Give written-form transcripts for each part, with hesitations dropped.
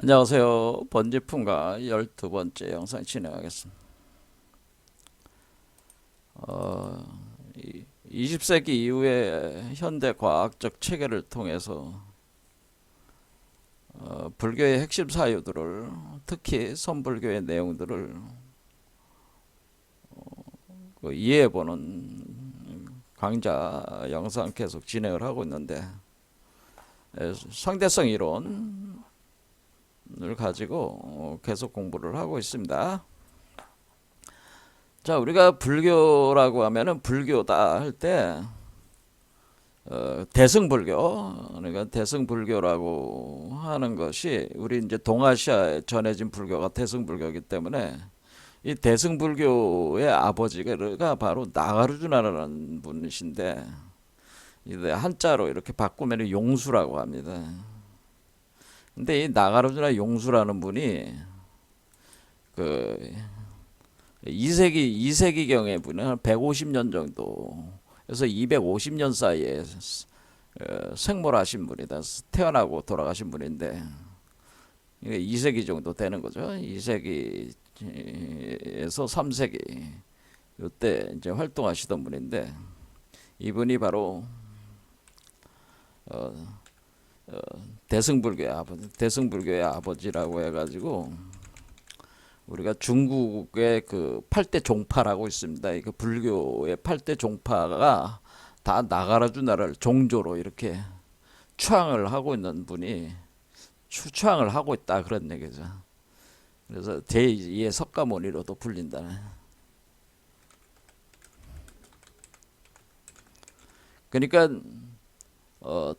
안녕하세요. 번지풍가 12번째 영상 진행하겠습니다. 어, 20세기 이후의 현대 과학적 체계를 통해서 불교의 핵심 사유들을, 특히 선불교의 내용들을 이해해보는 강좌 영상 계속 진행을 하고 있는데, 상대성 이론을 가지고 계속 공부를 하고 있습니다. 자, 우리가 불교라고 하면은 불교다 할 때 대승불교, 그러니까 대승불교라고 하는 것이 우리 이제 동아시아에 전해진 불교가 대승불교이기 때문에 이 대승불교의 아버지가 바로 나가르주나라는 분이신데, 이제 한자로 이렇게 바꾸면 용수라고 합니다. 근데 이 나가르주나 용수라는 분이 그 2세기경에 보면 한 150년 정도에서 250년 사이에 생몰하신 분이다. 태어나고 돌아가신 분인데, 이게 2세기 정도 되는 거죠. 2세기에서 3세기 이때 이제 활동하시던 분인데, 이분이 바로 어, 대승불교의 아버지라고 해가지고, 우리가 중국의 그 8대 종파라고 있습니다. 그 불교의 8대 종파가 다 나가라주나라를 종조로 이렇게 추앙을 하고 있는 분이 추앙을 하고 있다, 그런 얘기죠. 그래서 제2의 석가모니로도 불린다. 그러니까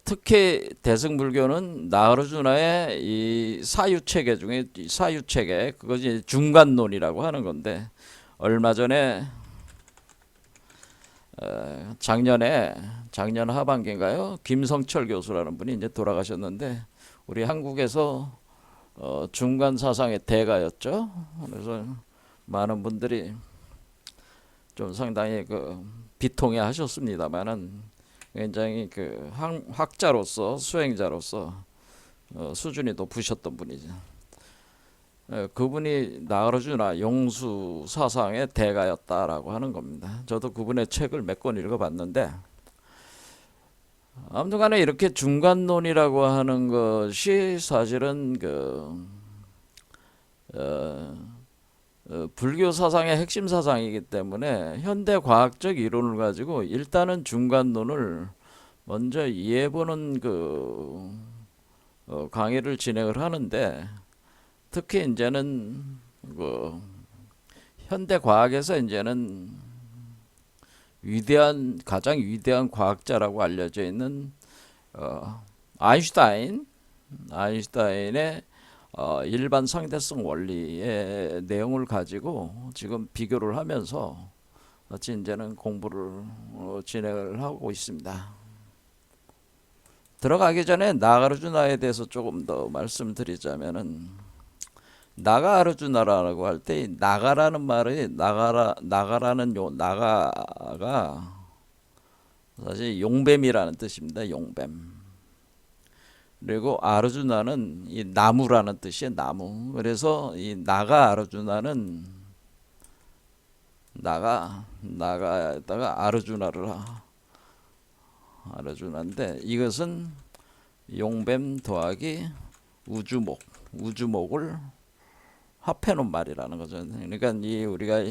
특히 대승불교는 나가르주나의 이 사유체계 중에 사유체계, 그것이 중간론이라고 하는 건데, 얼마 전에 작년 하반기인가요? 김성철 교수라는 분이 이제 돌아가셨는데, 우리 한국에서 중간 사상의 대가였죠. 그래서 많은 분들이 좀 상당히 그 비통해 하셨습니다만은, 굉장히 그 학자로서 수행자로서 수준이 높으셨던 분이죠. 그분이 나가르주나 용수 사상의 대가였다라고 하는 겁니다. 저도 그분의 책을 몇 권 읽어봤는데, 아무튼간에 이렇게 중간론이라고 하는 것이 사실은 어, 불교 사상의 핵심 사상이기 때문에 현대 과학적 이론을 가지고 일단은 중간론을 먼저 이해해보는 강의를 진행을 하는데, 특히 이제는 그 현대 과학에서 이제는 가장 위대한 과학자라고 알려져 있는 아인슈타인의 일반 상대성 원리의 내용을 가지고 지금 비교를 하면서 어찌 이제는 공부를 진행을 하고 있습니다. 들어가기 전에 나가르주나에 대해서 조금 더 말씀드리자면은, 나가르주나라고 할 때 나가라는 말이 나가라는 나가가 사실 용뱀이라는 뜻입니다. 용뱀. 그리고 아르주나는 이 나무라는 뜻이에요. 나무. 그래서 이 나가르주나는 나가에다가 아르주나인데, 이것은 용뱀 더하기 우주목을 합해 놓은 말이라는 거죠. 그러니까 우리가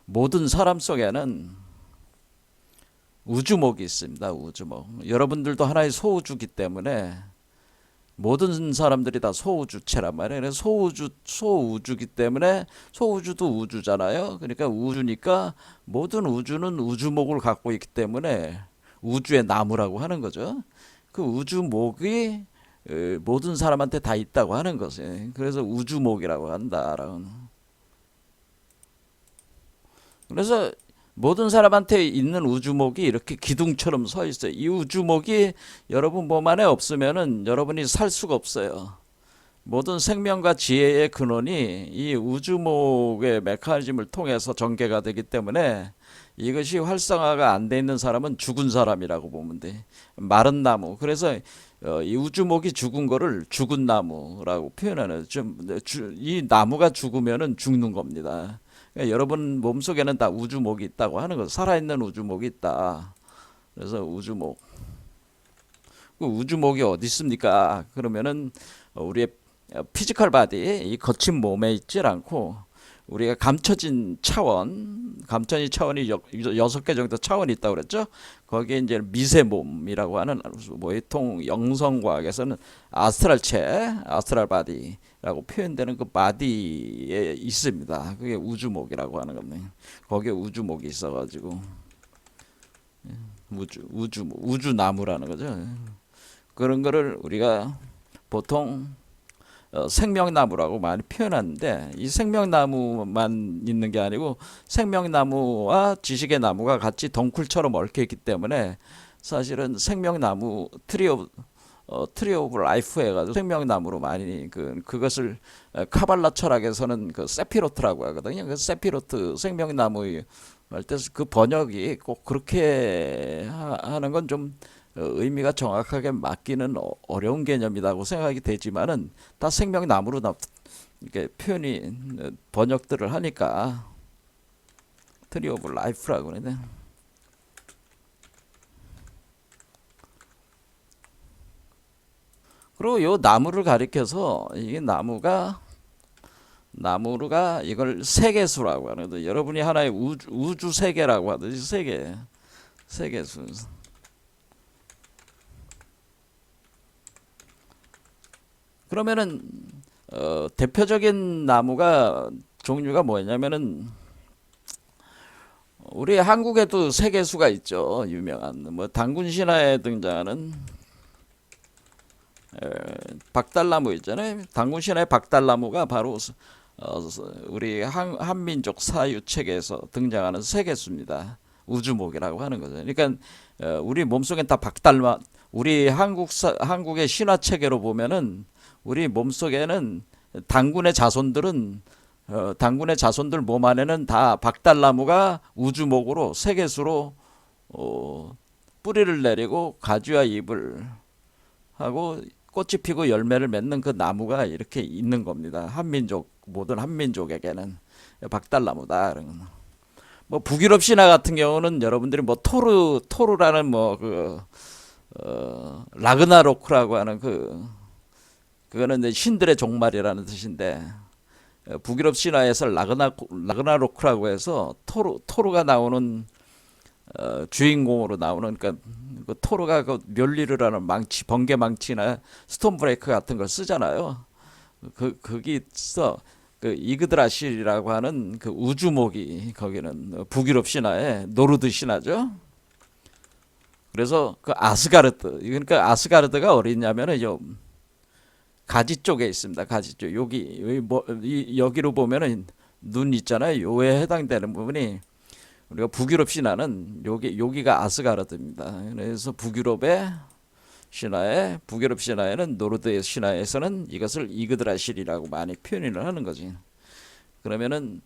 모든 사람 속에는 우주목이 있습니다. 우주목. 여러분들도 하나의 소우주기 때문에 모든 사람들이 다 소우주체란 말이에요. 그래서 소우주기 때문에 소우주도 우주잖아요. 그러니까 우주니까 모든 우주는 우주목을 갖고 있기 때문에 우주의 나무라고 하는 거죠. 그 우주목이 모든 사람한테 다 있다고 하는 것이에요. 그래서 우주목이라고 한다라는. 그래서 모든 사람한테 있는 우주목이 이렇게 기둥처럼 서 있어요. 이 우주목이 여러분 몸 안에 없으면은 여러분이 살 수가 없어요. 모든 생명과 지혜의 근원이 이 우주목의 메커니즘을 통해서 전개가 되기 때문에, 이것이 활성화가 안 돼 있는 사람은 죽은 사람이라고 보면 돼. 마른 나무. 그래서 이 우주목이 죽은 거를 죽은 나무라고 표현하는 이 나무가 죽으면은 죽는 겁니다. 그러니까 여러분 몸속에는 다 우주목이 있다고 하는 거, 살아있는 우주목이 있다. 그래서 우주목. 그 우주목이 어디 있습니까? 그러면은 우리의 피지컬 바디, 이 거친 몸에 있질 않고 우리가 감춰진 차원, 감춰진 차원이 6개 정도 차원이 있다고 그랬죠? 거기에 이제 미세 몸이라고 하는 보통 영성과학에서는 아스트랄체, 아스트랄 바디라고 표현되는 그 바디에 있습니다. 그게 우주목이라고 하는 겁니다. 거기에 우주목이 있어가지고 우주나무라는 거죠. 그런 거를 우리가 보통 생명나무라고 많이 표현하는데, 이 생명나무만 있는 게 아니고 생명나무와 지식의 나무가 같이 덩쿨처럼 얽혀 있기 때문에 사실은 생명나무 트리 오브 라이프 해가지고 생명나무로 많이 그것을 카발라 철학에서는 그 세피로트라고 하거든요. 그 세피로트 생명나무 할 때 그 번역이 꼭 그렇게 하는 건 좀 의미가 정확하게 맞기는 어려운 개념이라고 생각이 되지만은 다 생명나무로 이렇게 표현이 번역들을 하니까 트리 오브 라이프라고 그러네. 그리고 요 나무를 가리켜서 이게 나무가 이걸 세계수라고 하는데, 여러분이 하나의 우주 세계라고 하듯이 세계수. 그러면은 대표적인 나무가 종류가 뭐냐면은 우리 한국에도 세계수가 있죠. 유명한 뭐 당군 신화에 등장하는 박달나무 있잖아요. 당군 신화의 박달나무가 바로 우리 한민족 사유책에서 등장하는 세계수입니다. 우주목이라고 하는 거죠. 그러니까 우리 몸속엔 다 우리 한국의 신화 체계로 보면은 우리 몸속에는 당군의 자손들 몸 안에는 다 박달나무가 우주목으로 세계수로 뿌리를 내리고 가지와 잎을 하고 꽃이 피고 열매를 맺는 그 나무가 이렇게 있는 겁니다. 모든 한민족에게는 박달나무다. 뭐 북유럽 신화 같은 경우는 여러분들이 뭐 토르라는 라그나로크라고 하는 그거는 이제 신들의 종말이라는 뜻인데, 북유럽 신화에서 라그나로크라고 해서 토르가 나오는 주인공으로 나오는, 그러니까 그 토르가 그 멸리를 하는 망치, 번개 망치나 스톤 브레이크 같은 걸 쓰잖아요. 거기서 그 이그드라실이라고 하는 그 우주목이 거기는 북유럽 신화의 노르드 신화죠. 그래서 그 아스가르드, 그러니까 아스가르드가 어디 있냐면은 가지 쪽에 있습니다. 가지 쪽. 여기로 보면은 눈 있잖아요. 요에 해당되는 부분이 우리가 북유럽 신화는 여기가 아스가르드입니다. 그래서 북유럽 신화에는 노르드의 신화에서는 이것을 이그드라실이라고 많이 표현을 하는 거지. 그러면은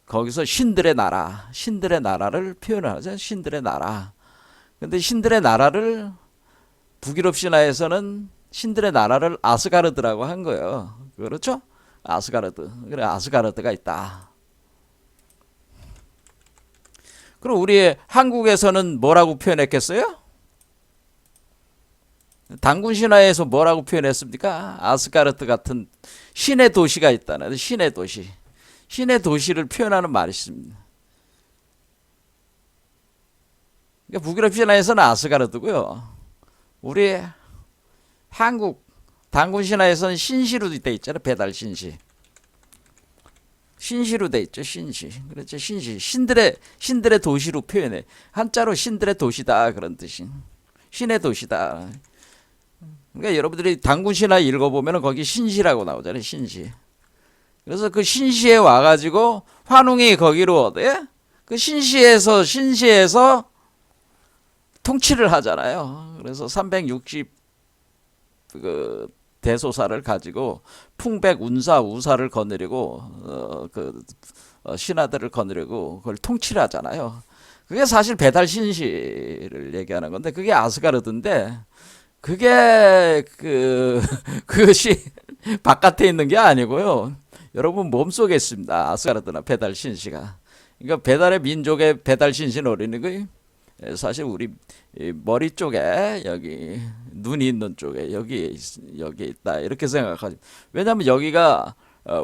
거기서 신들의 나라를 표현하죠. 신들의 나라. 근데 신들의 나라를 북유럽 신화에서는 신들의 나라를 아스가르드라고 한 거예요. 그렇죠? 아스가르드. 그래, 아스가르드가 있다. 그럼 우리 한국에서는 뭐라고 표현했겠어요? 당군 신화에서 뭐라고 표현했습니까? 아스가르드 같은 신의 도시가 있다는, 신의 도시를 표현하는 말이 있습니다. 그러니까 북유럽 신화에서는 아스가르드고요. 우리 한국 당군 신화에서는 신시로 돼 있잖아요. 배달 신시로 돼 있죠. 그렇죠. 신들의 도시로 표현해. 한자로 신들의 도시다 그런 뜻이. 신의 도시다. 그러니까 여러분들이 당군 신화 읽어보면 거기 신시라고 나오잖아요. 신시. 그래서 그 신시에 와가지고 환웅이 거기로 그 신시에서 통치를 하잖아요. 그래서 360 대소사를 가지고 풍백, 운사, 우사를 거느리고 신하들을 거느리고 그걸 통치를 하잖아요. 그게 사실 배달 신시를 얘기하는 건데, 그게 아스가르드인데, 그게 그것이 바깥에 있는 게 아니고요. 여러분 몸속에 있습니다. 아스가르드나 배달 신시가. 그러니까 배달의 민족의 배달 신신 어린이 그 사실 우리 머리 쪽에 여기 눈이 있는 쪽에 여기 있다 이렇게 생각하죠. 왜냐하면 여기가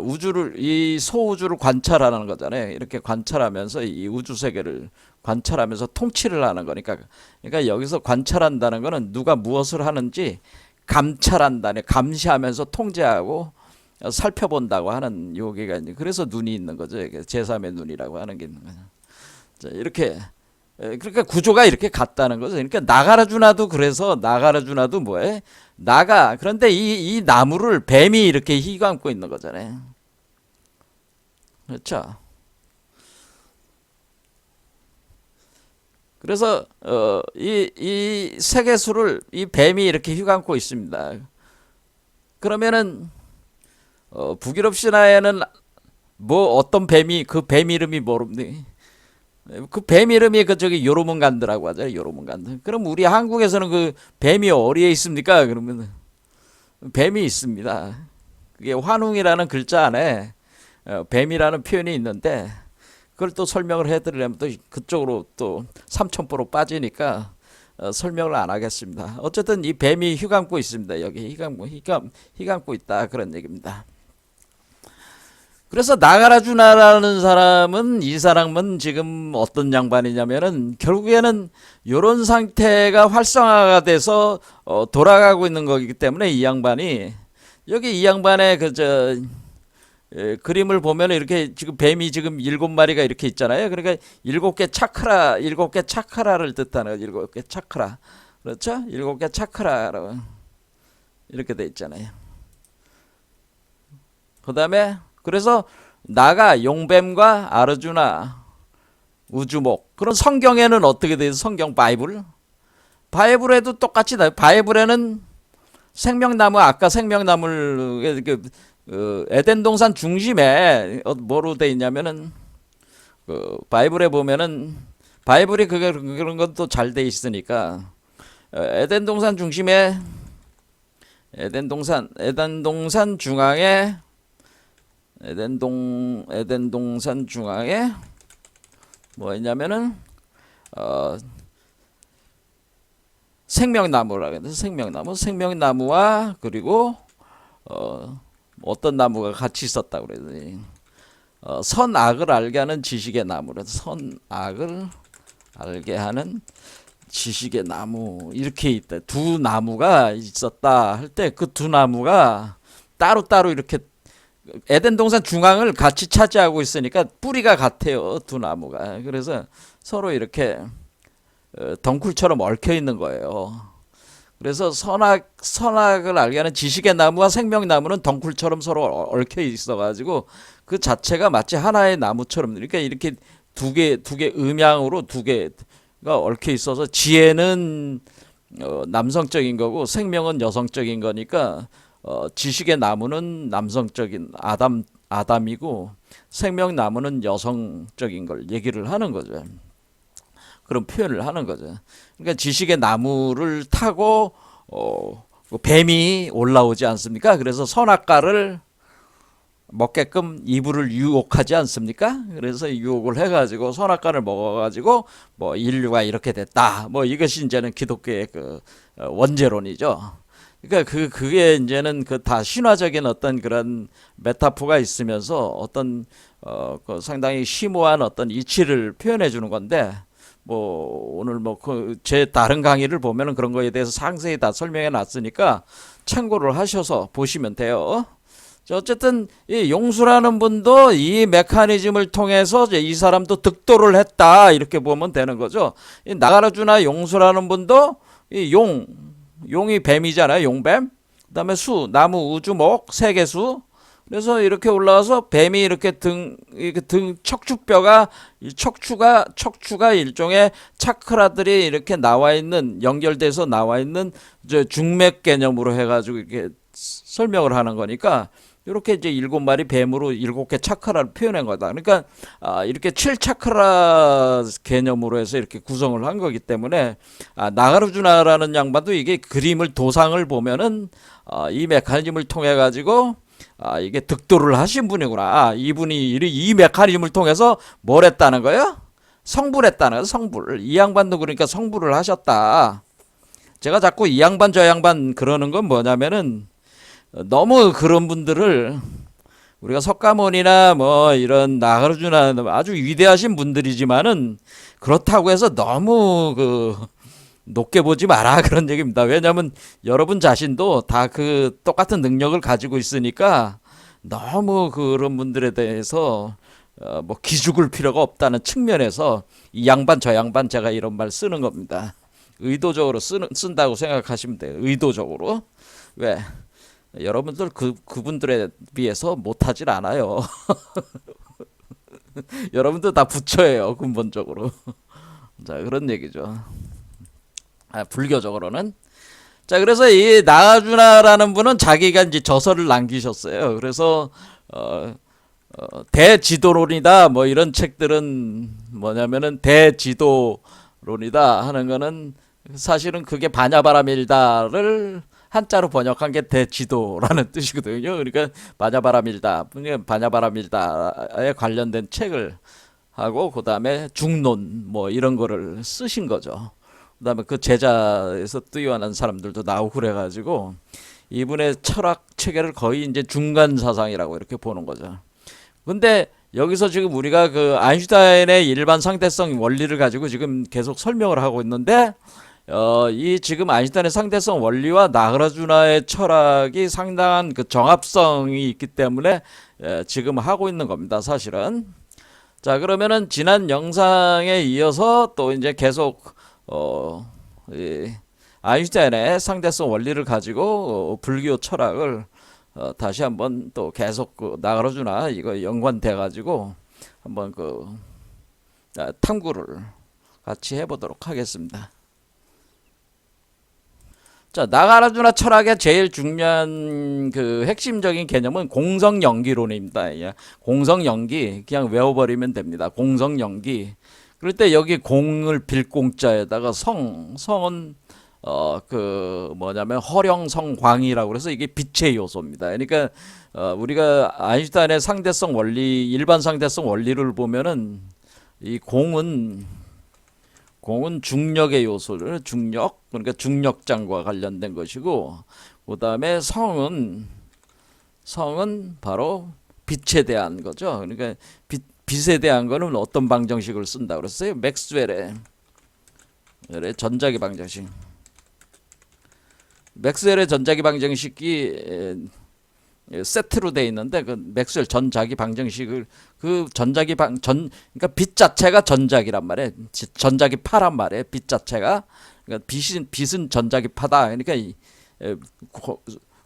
우주를 이 소우주를 관찰하는 거잖아요. 이렇게 관찰하면서 이 우주 세계를 관찰하면서 통치를 하는 거니까. 그러니까 여기서 관찰한다는 거는 누가 무엇을 하는지 감찰한다네. 감시하면서 통제하고 살펴본다고 하는 요기가 있는. 그래서 눈이 있는 거죠. 제3의 눈이라고 하는 게 있는 거죠. 자, 이렇게 그러니까 구조가 이렇게 같다는 거죠. 그러니까 나가라주나도 그래서 나가라주나도 뭐해? 나가. 그런데 이 나무를 뱀이 이렇게 휘감고 있는 거잖아요. 그렇죠? 그래서 이 세계수를 이 뱀이 이렇게 휘감고 있습니다. 그러면은 북유럽 신화에는 뭐 어떤 뱀이 그 뱀 이름이 모릅니? 그 뱀 이름이 그 저기 요로문간드라고 하잖아요. 요로문간드. 그럼 우리 한국에서는 그 뱀이 어디에 있습니까? 그러면 뱀이 있습니다. 그게 환웅이라는 글자 안에 뱀이라는 표현이 있는데 그걸 또 설명을 해드리려면 또 그쪽으로 또 삼천포로 빠지니까 설명을 안 하겠습니다. 어쨌든 이 뱀이 휘감고 있습니다. 여기 휘감고 있다 그런 얘기입니다. 그래서 나가라주나라는 사람은 이 사람은 지금 어떤 양반이냐면은 결국에는 이런 상태가 활성화가 돼서 돌아가고 있는 거기 때문에 이 양반이 여기 이 양반의 그저 그림을 보면 이렇게 지금 뱀이 지금 7마리가 이렇게 있잖아요. 그러니까 7개 차크라를 뜻하는 거죠. 7개 차크라. 그렇죠? 7개 차크라라고 이렇게 돼 있잖아요. 그다음에 그래서 나가 용뱀과 아르주나 우주목 그런 성경에는 어떻게 돼요? 성경 바이블에도 똑같이 나요. 바이블에는 생명나무 아까 생명나무를 에덴 동산 중심에 뭐로 돼 있냐면은 바이블에 보면은 바이블이 그런 것도 잘 돼 있으니까 에덴 동산 중심에 에덴 동산 중앙에 에덴 동산 중앙에 뭐 있냐면은 생명나무라고 해서 생명나무와 그리고 어떤 나무가 같이 있었다고 그러더니 선악을 알게 하는 지식의 나무라. 선악을 알게 하는 지식의 나무 이렇게 있다. 두 나무가 있었다 할 때 그 두 나무가 따로따로 이렇게 에덴 동산 중앙을 같이 차지하고 있으니까 뿌리가 같아요. 두 나무가. 그래서 서로 이렇게 덩굴처럼 얽혀 있는 거예요. 그래서 선악을 알게 하는 지식의 나무와 생명나무는 덩굴처럼 서로 얽혀 있어가지고 그 자체가 마치 하나의 나무처럼 그러니까 이렇게 두 개 음양으로 두 개가 얽혀 있어서 지혜는 남성적인 거고 생명은 여성적인 거니까 지식의 나무는 남성적인 아담이고 생명나무는 여성적인 걸 얘기를 하는 거죠. 그런 표현을 하는 거죠. 그러니까 지식의 나무를 타고 뱀이 올라오지 않습니까? 그래서 선악과를 먹게끔 이브를 유혹하지 않습니까? 그래서 유혹을 해가지고 선악과를 먹어가지고 뭐 인류가 이렇게 됐다. 뭐 이것이 이제는 기독교의 그 원죄론이죠. 그러니까 그게 이제는 그 다 신화적인 어떤 그런 메타포가 있으면서 어떤 그 상당히 심오한 어떤 이치를 표현해 주는 건데 뭐 오늘 뭐 그 제 다른 강의를 보면은 그런 거에 대해서 상세히 다 설명해 놨으니까 참고를 하셔서 보시면 돼요. 어쨌든 이 용수라는 분도 이 메커니즘을 통해서 이 사람도 득도를 했다 이렇게 보면 되는 거죠. 이 나가라주나 용수라는 분도 이 용이 뱀이잖아요. 용뱀. 그다음에 나무, 우주목, 세계수. 그래서 이렇게 올라와서 뱀이 이렇게 등 척추뼈가 척추가 일종의 차크라들이 이렇게 나와 있는 연결돼서 나와 있는 중맥 개념으로 해가지고 이렇게 설명을 하는 거니까 이렇게 이제 7마리 뱀으로 7개 차크라를 표현한 거다. 그러니까 이렇게 7차크라 개념으로 해서 이렇게 구성을 한 거기 때문에 나가르주나라는 양반도 이게 그림을 도상을 보면은 이 메커니즘을 통해 가지고 이게 득도를 하신 분이구나. 이분이 이 메커니즘을 통해서 뭘 했다는 거예요? 성불했다는 거예요. 성불. 이 양반도 그러니까 성불을 하셨다. 제가 자꾸 이 양반 저 양반 그러는 건 뭐냐면은 너무 그런 분들을 우리가 석가모니나 뭐 이런 나가르주나 아주 위대하신 분들이지만은 그렇다고 해서 너무 높게 보지 마라 그런 얘기입니다. 왜냐하면 여러분 자신도 다 그 똑같은 능력을 가지고 있으니까 너무 그런 분들에 대해서 뭐 기죽을 필요가 없다는 측면에서 이 양반 저 양반 제가 이런 말 쓰는 겁니다. 의도적으로 쓴다고 생각하시면 돼요. 의도적으로. 왜? 여러분들 그분들에 비해서 못하질 않아요. 여러분들 다 부처예요. 근본적으로. 자, 그런 얘기죠. 불교적으로는. 자, 그래서 이 나가주나라는 분은 자기가 이제 저서를 남기셨어요. 그래서 대지도론이다 뭐 이런 책들은 뭐냐면은 대지도론이다 하는 거는 사실은 그게 바냐바라밀다를 한자로 번역한 게 대지도라는 뜻이거든요. 그러니까 바냐바라밀다에 관련된 책을 하고 그다음에 중론 뭐 이런 거를 쓰신 거죠. 그다음에 그 제자에서 뛰어난 사람들도 나오고 그래가지고 이분의 철학 체계를 거의 이제 중간 사상이라고 이렇게 보는 거죠. 근데 여기서 지금 우리가 그 아인슈타인의 일반 상대성 원리를 가지고 지금 계속 설명을 하고 있는데 이 지금 아인슈타인의 상대성 원리와 나그라주나의 철학이 상당한 그 정합성이 있기 때문에 지금 하고 있는 겁니다, 사실은. 자, 그러면은 지난 영상에 이어서 또 이제 계속 이 아인슈타인의 상대성 원리를 가지고 불교 철학을 다시 한번 또 계속 나가르주나 이거 연관돼 가지고 한번 탐구를 같이 해보도록 하겠습니다. 자, 나가르주나 철학의 제일 중요한 그 핵심적인 개념은 공성연기론입니다. 예. 공성연기 그냥 외워버리면 됩니다. 공성연기. 그럴 때 여기 공을 빌공자에다가 성은 뭐냐면 허령성광이라고 그래서 이게 빛의 요소입니다. 그러니까 우리가 아인슈타인의 상대성 원리, 일반 상대성 원리를 보면은 이 공은 중력의 요소를 중력, 그러니까 중력장과 관련된 것이고, 그 다음에 성은 바로 빛에 대한 거죠. 그러니까 빛에 대한 거는 어떤 방정식을 쓴다 그랬어요? 맥스웰의 전자기 방정식. 맥스웰의 전자기 방정식이 세트로 돼 있는데 그 맥스웰 전자기 방정식을 그러니까 빛 자체가 전자기란 말이에요. 전자기 파란 말이에요. 빛 자체가 그러니까 빛은 전자기 파다. 그러니까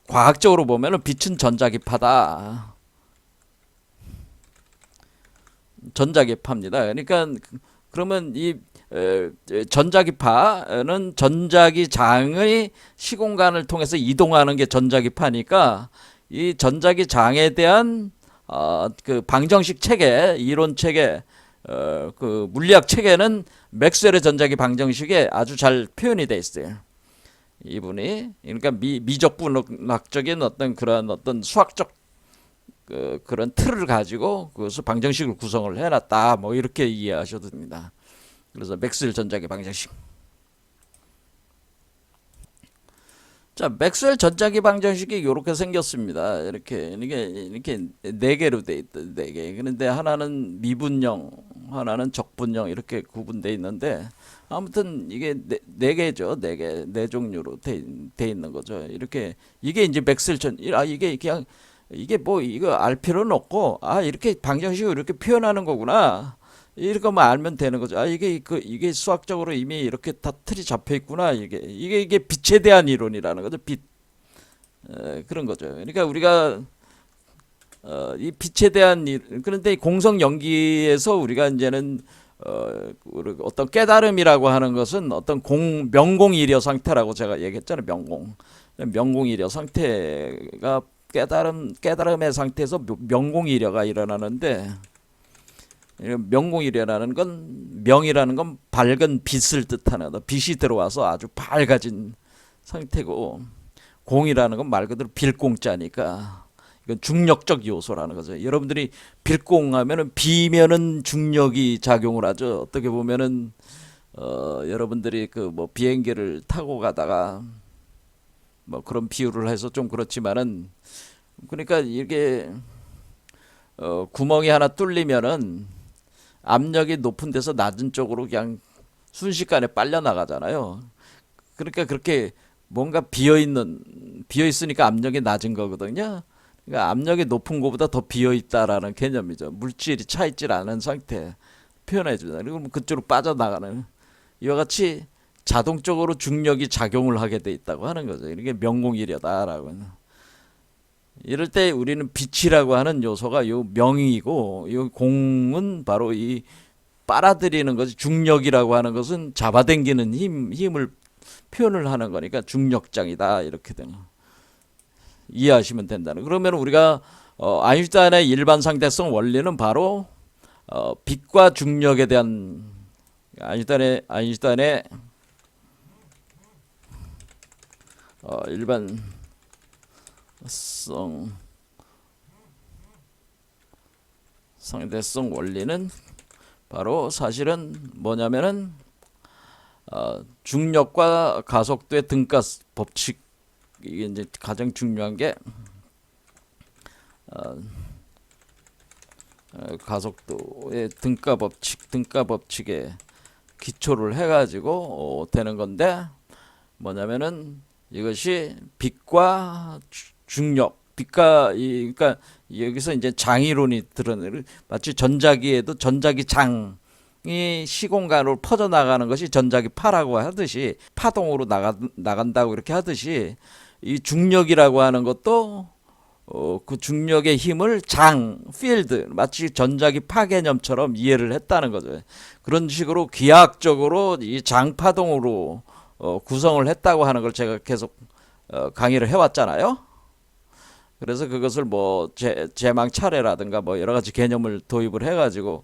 과학적으로 보면은 빛은 전자기 파다. 전자기파입니다. 그러니까 그러면 이 전자기파는 전자기장의 시공간을 통해서 이동하는 게 전자기파니까 이 전자기장에 대한 그 방정식 체계, 이론 체계, 그 물리학 체계는 맥스웰의 전자기 방정식에 아주 잘 표현이 돼 있어요. 이분이 그러니까 미적분학적인 어떤 수학적 그런 틀을 가지고 그것을 방정식을 구성을 해놨다. 뭐 이렇게 이해하셔도 됩니다. 그래서 맥스웰 전자기 방정식. 자, 맥스웰 전자기 방정식이 이렇게 생겼습니다. 이렇게 네 개로 돼 있다. 네 개. 그런데 하나는 미분형, 하나는 적분형 이렇게 구분돼 있는데 아무튼 이게 네 개죠. 네 개, 네 종류로 돼 있는 거죠. 이렇게 이게 이제 맥스웰 이게 그냥 이게 뭐 이거 알 필요는 없고 이렇게 방정식으로 이렇게 표현하는 거구나. 이렇게만 알면 되는 거죠. 이게 수학적으로 이미 이렇게 다 틀이 잡혀 있구나. 이게 빛에 대한 이론이라는 거죠. 빛. 그런 거죠. 그러니까 우리가 이 빛에 대한 그런데 공성 연기에서 우리가 이제는 어떤 깨달음이라고 하는 것은 어떤 명공이려 상태라고 제가 얘기했잖아요. 명공이려 상태가 깨달음의 상태에서 명공이려가 일어나는데, 명공이려라는 건, 명이라는 건 밝은 빛을 뜻하는 거다. 빛이 들어와서 아주 밝아진 상태고, 공이라는 건 말 그대로 빌공자니까 이건 중력적 요소라는 거죠. 여러분들이 빌공하면은 비면은 중력이 작용을 하죠. 어떻게 보면은 여러분들이 그 뭐 비행기를 타고 가다가 뭐 그런 비유를 해서 좀 그렇지만은, 그러니까 이게 구멍이 하나 뚫리면은 압력이 높은 데서 낮은 쪽으로 그냥 순식간에 빨려 나가잖아요. 그러니까 그렇게 뭔가 비어 있으니까 압력이 낮은 거거든요. 그러니까 압력이 높은 것보다 더 비어 있다라는 개념이죠. 물질이 차 있질 않은 상태 표현해 주다. 그리고 그쪽으로 빠져나가는, 이와 같이 자동적으로 중력이 작용을 하게 돼 있다고 하는 거죠. 이게 명공이려다라고. 이럴 때 우리는 빛이라고 하는 요소가 요 명이고, 요 공은 바로 이 빨아들이는 것이, 중력이라고 하는 것은 잡아당기는 힘을 표현을 하는 거니까 중력장이다, 이렇게 되는 이해하시면 된다는. 그러면 우리가 아인슈타인의 일반 상대성 원리는 바로 빛과 중력에 대한 아인슈타인의 일반 상대성 원리는 바로 사실은 뭐냐면은 중력과 가속도의 등가 법칙, 이게 이제 가장 중요한 게 가속도의 등가 법칙에 기초를 해가지고 되는 건데, 뭐냐면은 이것이 빛과 중력, 그러니까 여기서 이제 장이론이 드러내는, 마치 전자기에도 전자기 장이 시공간으로 퍼져나가는 것이 전자기 파라고 하듯이, 파동으로 나간다고 이렇게 하듯이, 이 중력이라고 하는 것도 그 중력의 힘을 필드, 마치 전자기 파 개념처럼 이해를 했다는 거죠. 그런 식으로 기하학적으로 이 장파동으로 구성을 했다고 하는 걸 제가 계속 강의를 해왔잖아요. 그래서 그것을 뭐 제망 차례라든가 뭐 여러 가지 개념을 도입을 해가지고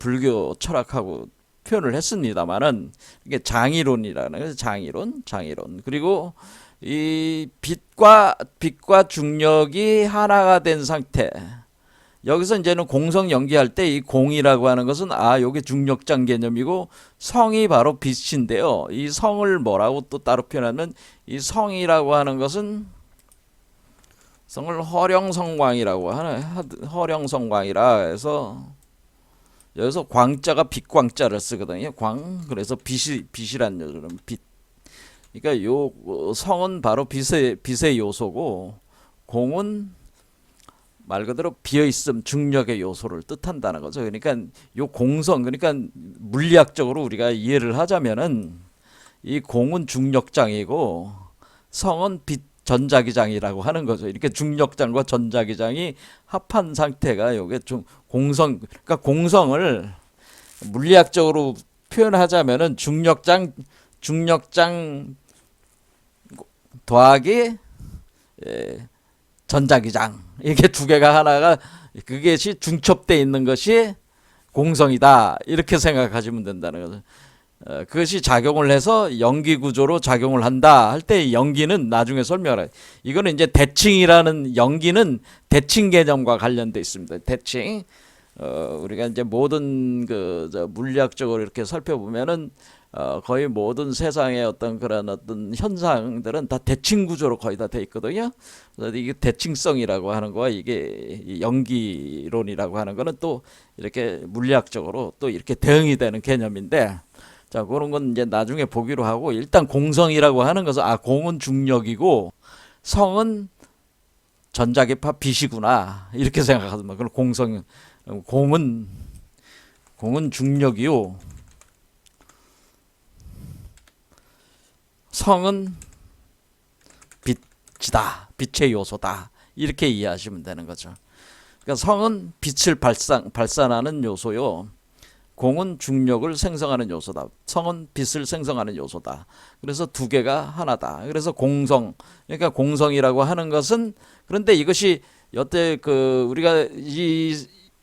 불교 철학하고 표현을 했습니다만은, 이게 장이론이라는 거죠. 장이론. 그리고 이 빛과 중력이 하나가 된 상태. 여기서 이제는 공성 연기할 때 이 공이라고 하는 것은 요게 중력장 개념이고, 성이 바로 빛인데요. 이 성을 뭐라고 또 따로 표현하면, 이 성이라고 하는 것은 성을 허령성광이라고 하는, 허령성광이라 해서 여기서 광자가 빛광자를 쓰거든요. 그래서 빛이란 요소는 빛. 그러니까 요 성은 바로 빛의 요소고, 공은 말 그대로 비어있음, 중력의 요소를 뜻한다는 거죠. 그러니까 요 공성, 그러니까 물리학적으로 우리가 이해를 하자면은, 이 공은 중력장이고 성은 전자기장이라고 하는 거죠. 이렇게 중력장과 전자기장이 합한 상태가 요게 좀 공성. 그러니까 공성을 물리학적으로 표현하자면은 중력장 더하기 전자기장, 이게 두 개가 하나가, 그것이 중첩되어 있는 것이 공성이다, 이렇게 생각하시면 된다는 거죠. 그것이 작용을 해서 연기 구조로 작용을 한다 할 때, 연기는 나중에 설명을 해요. 이거는 이제 대칭이라는, 연기는 대칭 개념과 관련돼 있습니다. 대칭. 우리가 이제 모든 물리학적으로 이렇게 살펴보면은 거의 모든 세상의 어떤 그런 어떤 현상들은 다 대칭 구조로 거의 다 돼 있거든요. 그래서 이게 대칭성이라고 하는 거와 이게 연기론이라고 하는 거는 또 이렇게 물리학적으로 또 이렇게 대응이 되는 개념인데, 자, 그런 건 이제 나중에 보기로 하고, 일단 공성이라고 하는 것은 공은 중력이고 성은 전자기파 빛이구나, 이렇게 생각하면, 그럼 공은 중력이요, 성은 빛이다, 빛의 요소다, 이렇게 이해하시면 되는 거죠. 그러니까 성은 빛을 발산하는 요소요, 공은 중력을 생성하는 요소다. 성은 빛을 생성하는 요소다. 그래서 두 개가 하나다. 그래서 공성, 그러니까 공성이라고 하는 것은, 그런데 이것이 여태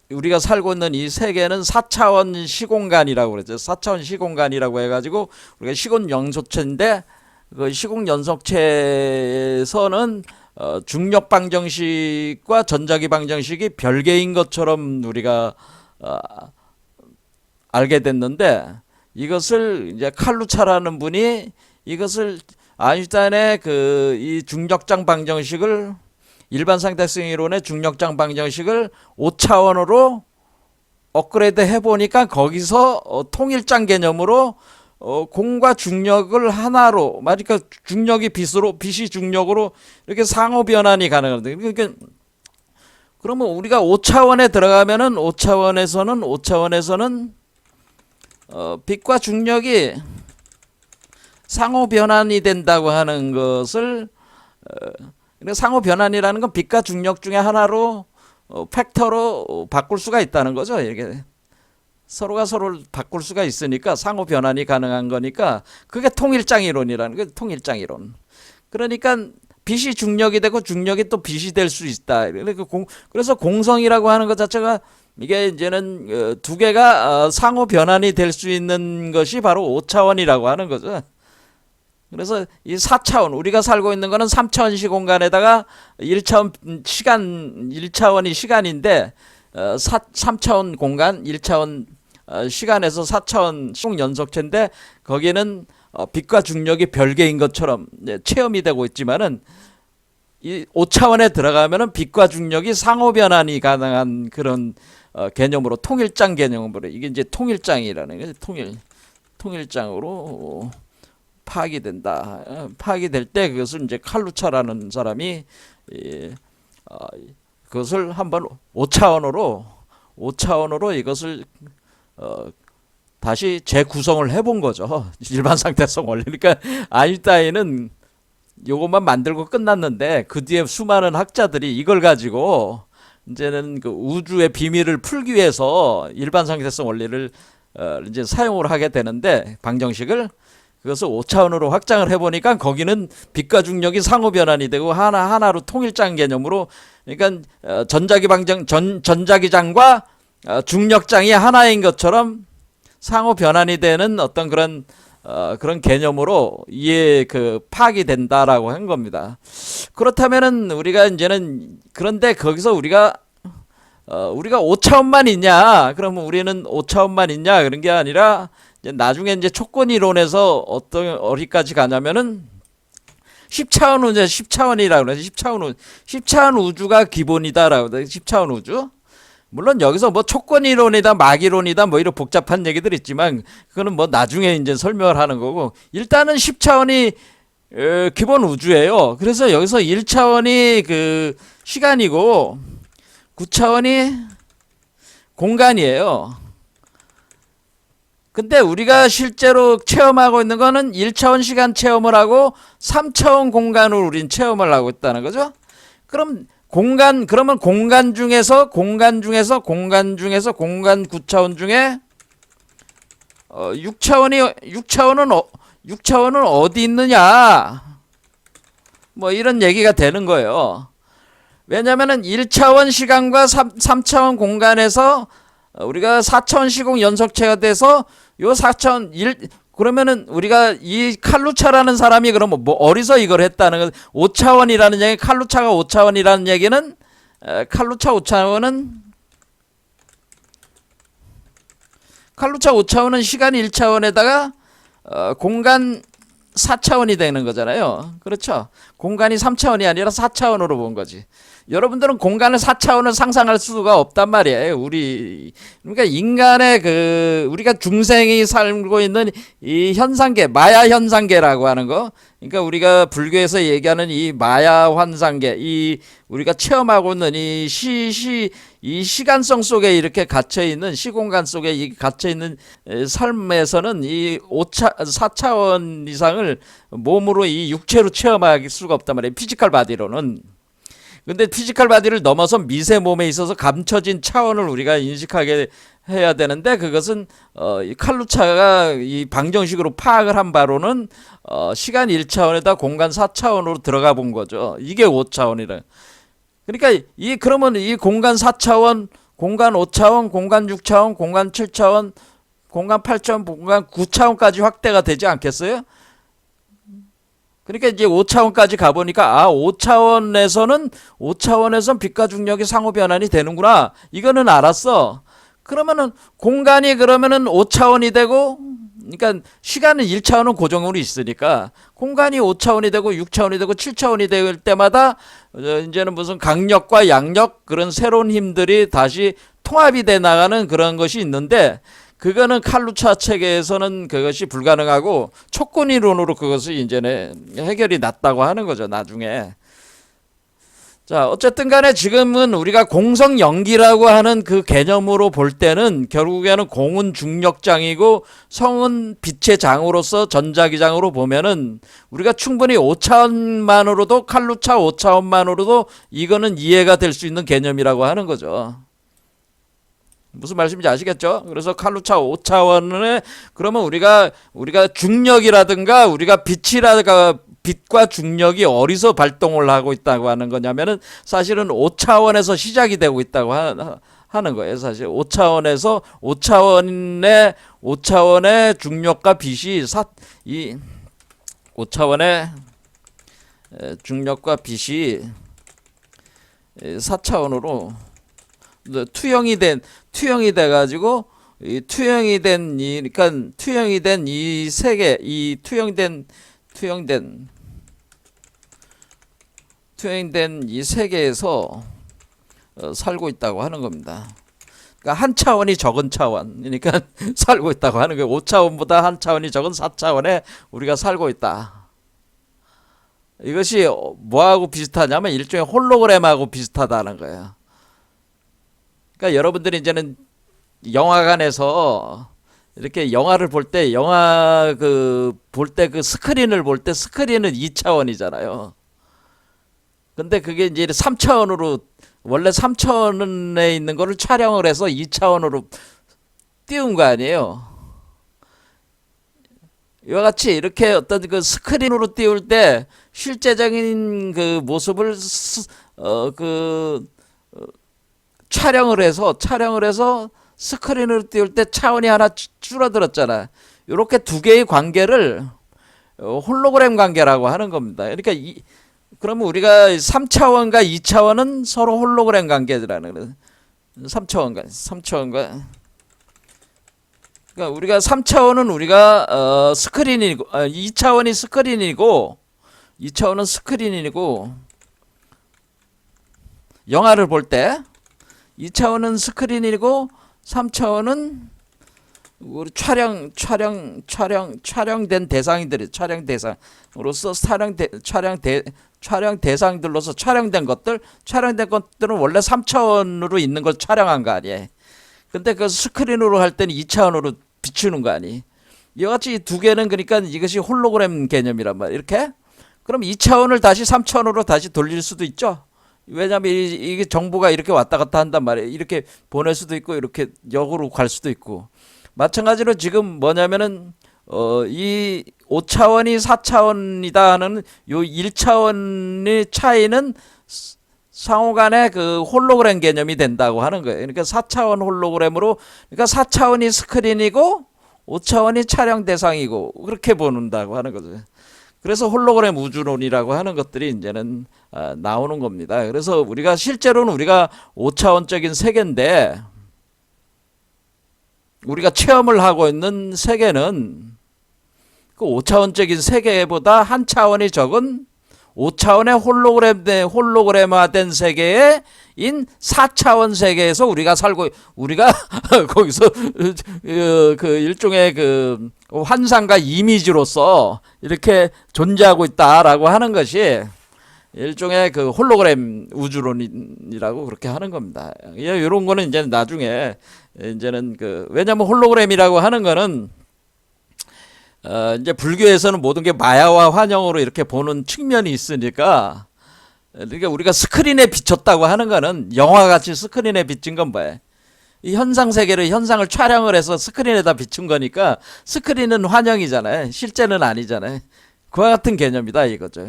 우리가 살고 있는 이 세계는 4차원 시공간이라고 그랬죠. 4차원 시공간이라고 해가지고 우리가 시공 연속체인데, 그 시공 연속체에서는 중력 방정식과 전자기 방정식이 별개인 것처럼 우리가 알게 됐는데, 이것을 이제 칼루차라는 분이 이것을 아인슈타인의 이 중력장 방정식을, 일반 상대성 이론의 중력장 방정식을 5차원으로 업그레이드 해보니까 거기서 통일장 개념으로 공과 중력을 하나로, 그러니까 중력이 빛이 중력으로 이렇게 상호 변환이 가능합니다. 그러니까 그러면 우리가 5차원에 들어가면은 5차원에서는 빛과 중력이 상호 변환이 된다고 하는 것을, 상호 변환이라는 건 빛과 중력 중에 하나로 팩터로 바꿀 수가 있다는 거죠. 이렇게 서로가 서로를 바꿀 수가 있으니까 상호 변환이 가능한 거니까 그게 통일장 이론이라는 게 통일장 이론. 그러니까 빛이 중력이 되고 중력이 또 빛이 될 수 있다. 그래서 공성이라고 하는 것 자체가 이게 이제는 두 개가 상호 변환이 될 수 있는 것이 바로 5차원이라고 하는 거죠. 그래서 이 4차원, 우리가 살고 있는 거는 3차원 시공간에다가 1차원이 시간인데 3차원 공간, 1차원 시간에서 4차원 시공 연속체인데, 거기는 빛과 중력이 별개인 것처럼 체험이 되고 있지만은, 이 5차원에 들어가면은 빛과 중력이 상호 변환이 가능한 그런 개념으로, 통일장 개념으로, 이게 이제 통일장이라는 거죠. 통일장으로 파악이 될 때 그것을 이제 칼루차라는 사람이 그것을 한번 5차원으로 이것을 다시 재구성을 해본 거죠. 일반 상대성 원리. 그러니까 아인슈타인은 요것만 만들고 끝났는데, 그 뒤에 수많은 학자들이 이걸 가지고 이제는 그 우주의 비밀을 풀기 위해서 일반 상대성 원리를 이제 사용을 하게 되는데, 방정식을, 그것을 5차원으로 확장을 해보니까 거기는 빛과 중력이 상호 변환이 되고 하나로 통일장 개념으로, 그러니까 전자기장과 중력장이 하나인 것처럼 상호 변환이 되는 어떤 그런 개념으로 파악이 된다라고 한 겁니다. 그렇다면은 우리가 이제는, 그런데 거기서 우리가 5차원만 있냐? 그러면 우리는 5차원만 있냐? 그런 게 아니라, 이제 나중에 이제 촉권 이론에서 어디까지 가냐면은 10차원이라고 그래요. 10차원 우주가 기본이다라고 그래요. 10차원 우주. 물론 여기서 뭐 촉권 이론이다, 막 이론이다, 뭐 이런 복잡한 얘기들 있지만, 그거는 뭐 나중에 이제 설명을 하는 거고, 일단은 10차원이 기본 우주예요. 그래서 여기서 1차원이 그 시간이고 9차원이 공간이에요. 근데 우리가 실제로 체험하고 있는 거는 1차원 시간 체험을 하고 3차원 공간을 우린 체험을 하고 있다는 거죠. 그러면 공간 9차원 중에 6차원은 어디 있느냐? 뭐 이런 얘기가 되는 거예요. 왜냐면은 1차원 시간과 3차원 공간에서 우리가 4차원 시공 연속체가 돼서 요 4차원 그러면은 우리가 이 칼루차라는 사람이 그러면 뭐 어디서 이걸 했다는 건, 5차원이라는 얘기, 칼루차가 5차원이라는 얘기는, 칼루차 5차원은 시간 1차원에다가 공간 4차원이 되는 거잖아요. 그렇죠? 공간이 3차원이 아니라 4차원으로 본 거지. 여러분들은 공간을 4차원을 상상할 수가 없단 말이에요. 그러니까 인간의 우리가 중생이 살고 있는 이 현상계, 마야 현상계라고 하는 거. 그러니까 우리가 불교에서 얘기하는 이 마야 환상계, 우리가 체험하고 있는 이 시간성 속에 이렇게 갇혀있는, 시공간 속에 갇혀있는 삶에서는 이 4차원 이상을 몸으로 이 육체로 체험할 수가 없단 말이에요. 피지컬 바디로는. 근데 피지컬 바디를 넘어서 미세 몸에 있어서 감춰진 차원을 우리가 인식하게 해야 되는데 그것은 이 칼루차가 이 방정식으로 파악을 한 바로는 시간 1차원에다 공간 4차원으로 들어가 본 거죠. 이게 5차원이라. 그러니까 그러면 이 공간 4차원, 공간 5차원, 공간 6차원, 공간 7차원, 공간 8차원, 공간 9차원까지 확대가 되지 않겠어요? 그러니까 이제 5차원까지 가보니까 5차원에선 빛과 중력이 상호 변환이 되는구나. 이거는 알았어. 그러면은 공간이 그러면은 5차원이 되고, 그러니까 시간은 1차원은 고정으로 있으니까 공간이 5차원이 되고 6차원이 되고 7차원이 될 때마다 이제는 무슨 강력과 양력 그런 새로운 힘들이 다시 통합이 돼 나가는 그런 것이 있는데, 그거는 칼루차 체계에서는 그것이 불가능하고 촉군 이론으로 그것이 이제는 해결이 났다고 하는 거죠, 나중에. 자, 어쨌든 간에 지금은 우리가 공성 연기라고 하는 그 개념으로 볼 때는 결국에는 공은 중력장이고 성은 빛의 장으로서 전자기장으로 보면은 우리가 충분히 5차원만으로도, 칼루차 5차원만으로도 이거는 이해가 될 수 있는 개념이라고 하는 거죠. 무슨 말씀인지 아시겠죠? 그래서 칼루차 5차원에 그러면 우리가 중력이라든가 우리가 빛과 중력이 어디서 발동을 하고 있다고 하는 거냐면은 사실은 5차원에서 시작이 되고 있다고 하는 거예요. 사실 5차원의 중력과 빛이 이 5차원의 중력과 빛이 4차원으로 투영이 돼 가지고 이 투영이 된 이 세계, 이 투영된 이 세계에서 살고 있다고 하는 겁니다. 그러니까 한 차원이 적은 차원, 그러니까 살고 있다고 하는 거예요. 5차원보다 한 차원이 적은 4차원에 우리가 살고 있다. 이것이 뭐하고 비슷하냐면 일종의 홀로그램하고 비슷하다는 거예요. 그러니까 여러분들이 이제는 영화관에서 이렇게 영화를 볼 때 스크린을 볼 때 스크린은 2차원이잖아요. 근데 그게 이제 3차원으로, 원래 3차원에 있는 거를 촬영을 해서 2차원으로 띄운 거 아니에요. 이와 같이 이렇게 어떤 그 스크린으로 띄울 때 실제적인 그 모습을 촬영을 해서 스크린으로 띄울 때 차원이 하나 줄어들었잖아. 이렇게 두 개의 관계를 홀로그램 관계라고 하는 겁니다. 그러니까 그러면 우리가 3차원과 2차원은 서로 홀로그램 관계라는 거예요. 3차원과 그러니까 우리가 3차원은 우리가 스크린이고 2차원이 스크린이고 영화를 볼 때 2차원은 스크린이고 3차원은 우리 촬영된 대상들이 촬영 대상으로서 촬영 대상들로서 촬영된 것들은 원래 3차원으로 있는 걸 촬영한 거 아니에요. 근데 그 스크린으로 할 때는 2차원으로 비추는 거 아니. 이와 같이 두 개는 그러니까 이것이 홀로그램 개념이란 말이에요. 이렇게 그럼 2차원을 다시 3차원으로 다시 돌릴 수도 있죠. 왜냐하면 이게 정보가 이렇게 왔다 갔다 한단 말이에요. 이렇게 보낼 수도 있고 이렇게 역으로 갈 수도 있고. 마찬가지로 지금 뭐냐면은 이 5차원이 4차원이다 하는 요 1차원의 차이는 상호간의 그 홀로그램 개념이 된다고 하는 거예요. 그러니까 4차원 홀로그램으로, 그러니까 4차원이 스크린이고 5차원이 촬영 대상이고 그렇게 보는다고 하는 거죠. 그래서 홀로그램 우주론이라고 하는 것들이 이제는 나오는 겁니다. 그래서 우리가 실제로는 우리가 5차원적인 세계인데 우리가 체험을 하고 있는 세계는 그 5차원적인 세계보다 한 차원이 적은 5차원의 홀로그램화된 세계인 4차원 세계에서 우리가 거기서 그 일종의 그 환상과 이미지로서 이렇게 존재하고 있다라고 하는 것이 일종의 그 홀로그램 우주론이라고 그렇게 하는 겁니다. 이런 거는 이제 나중에 이제는 왜냐면 홀로그램이라고 하는 거는 이제 불교에서는 모든 게 마야와 환영으로 이렇게 보는 측면이 있으니까, 그러니까 우리가 스크린에 비쳤다고 하는 거는 영화같이 스크린에 비친 건 뭐예요? 이 현상 세계를 현상을 촬영을 해서 스크린에다 비춘 거니까 스크린은 환영이잖아요. 실제는 아니잖아요. 그와 같은 개념이다 이거죠.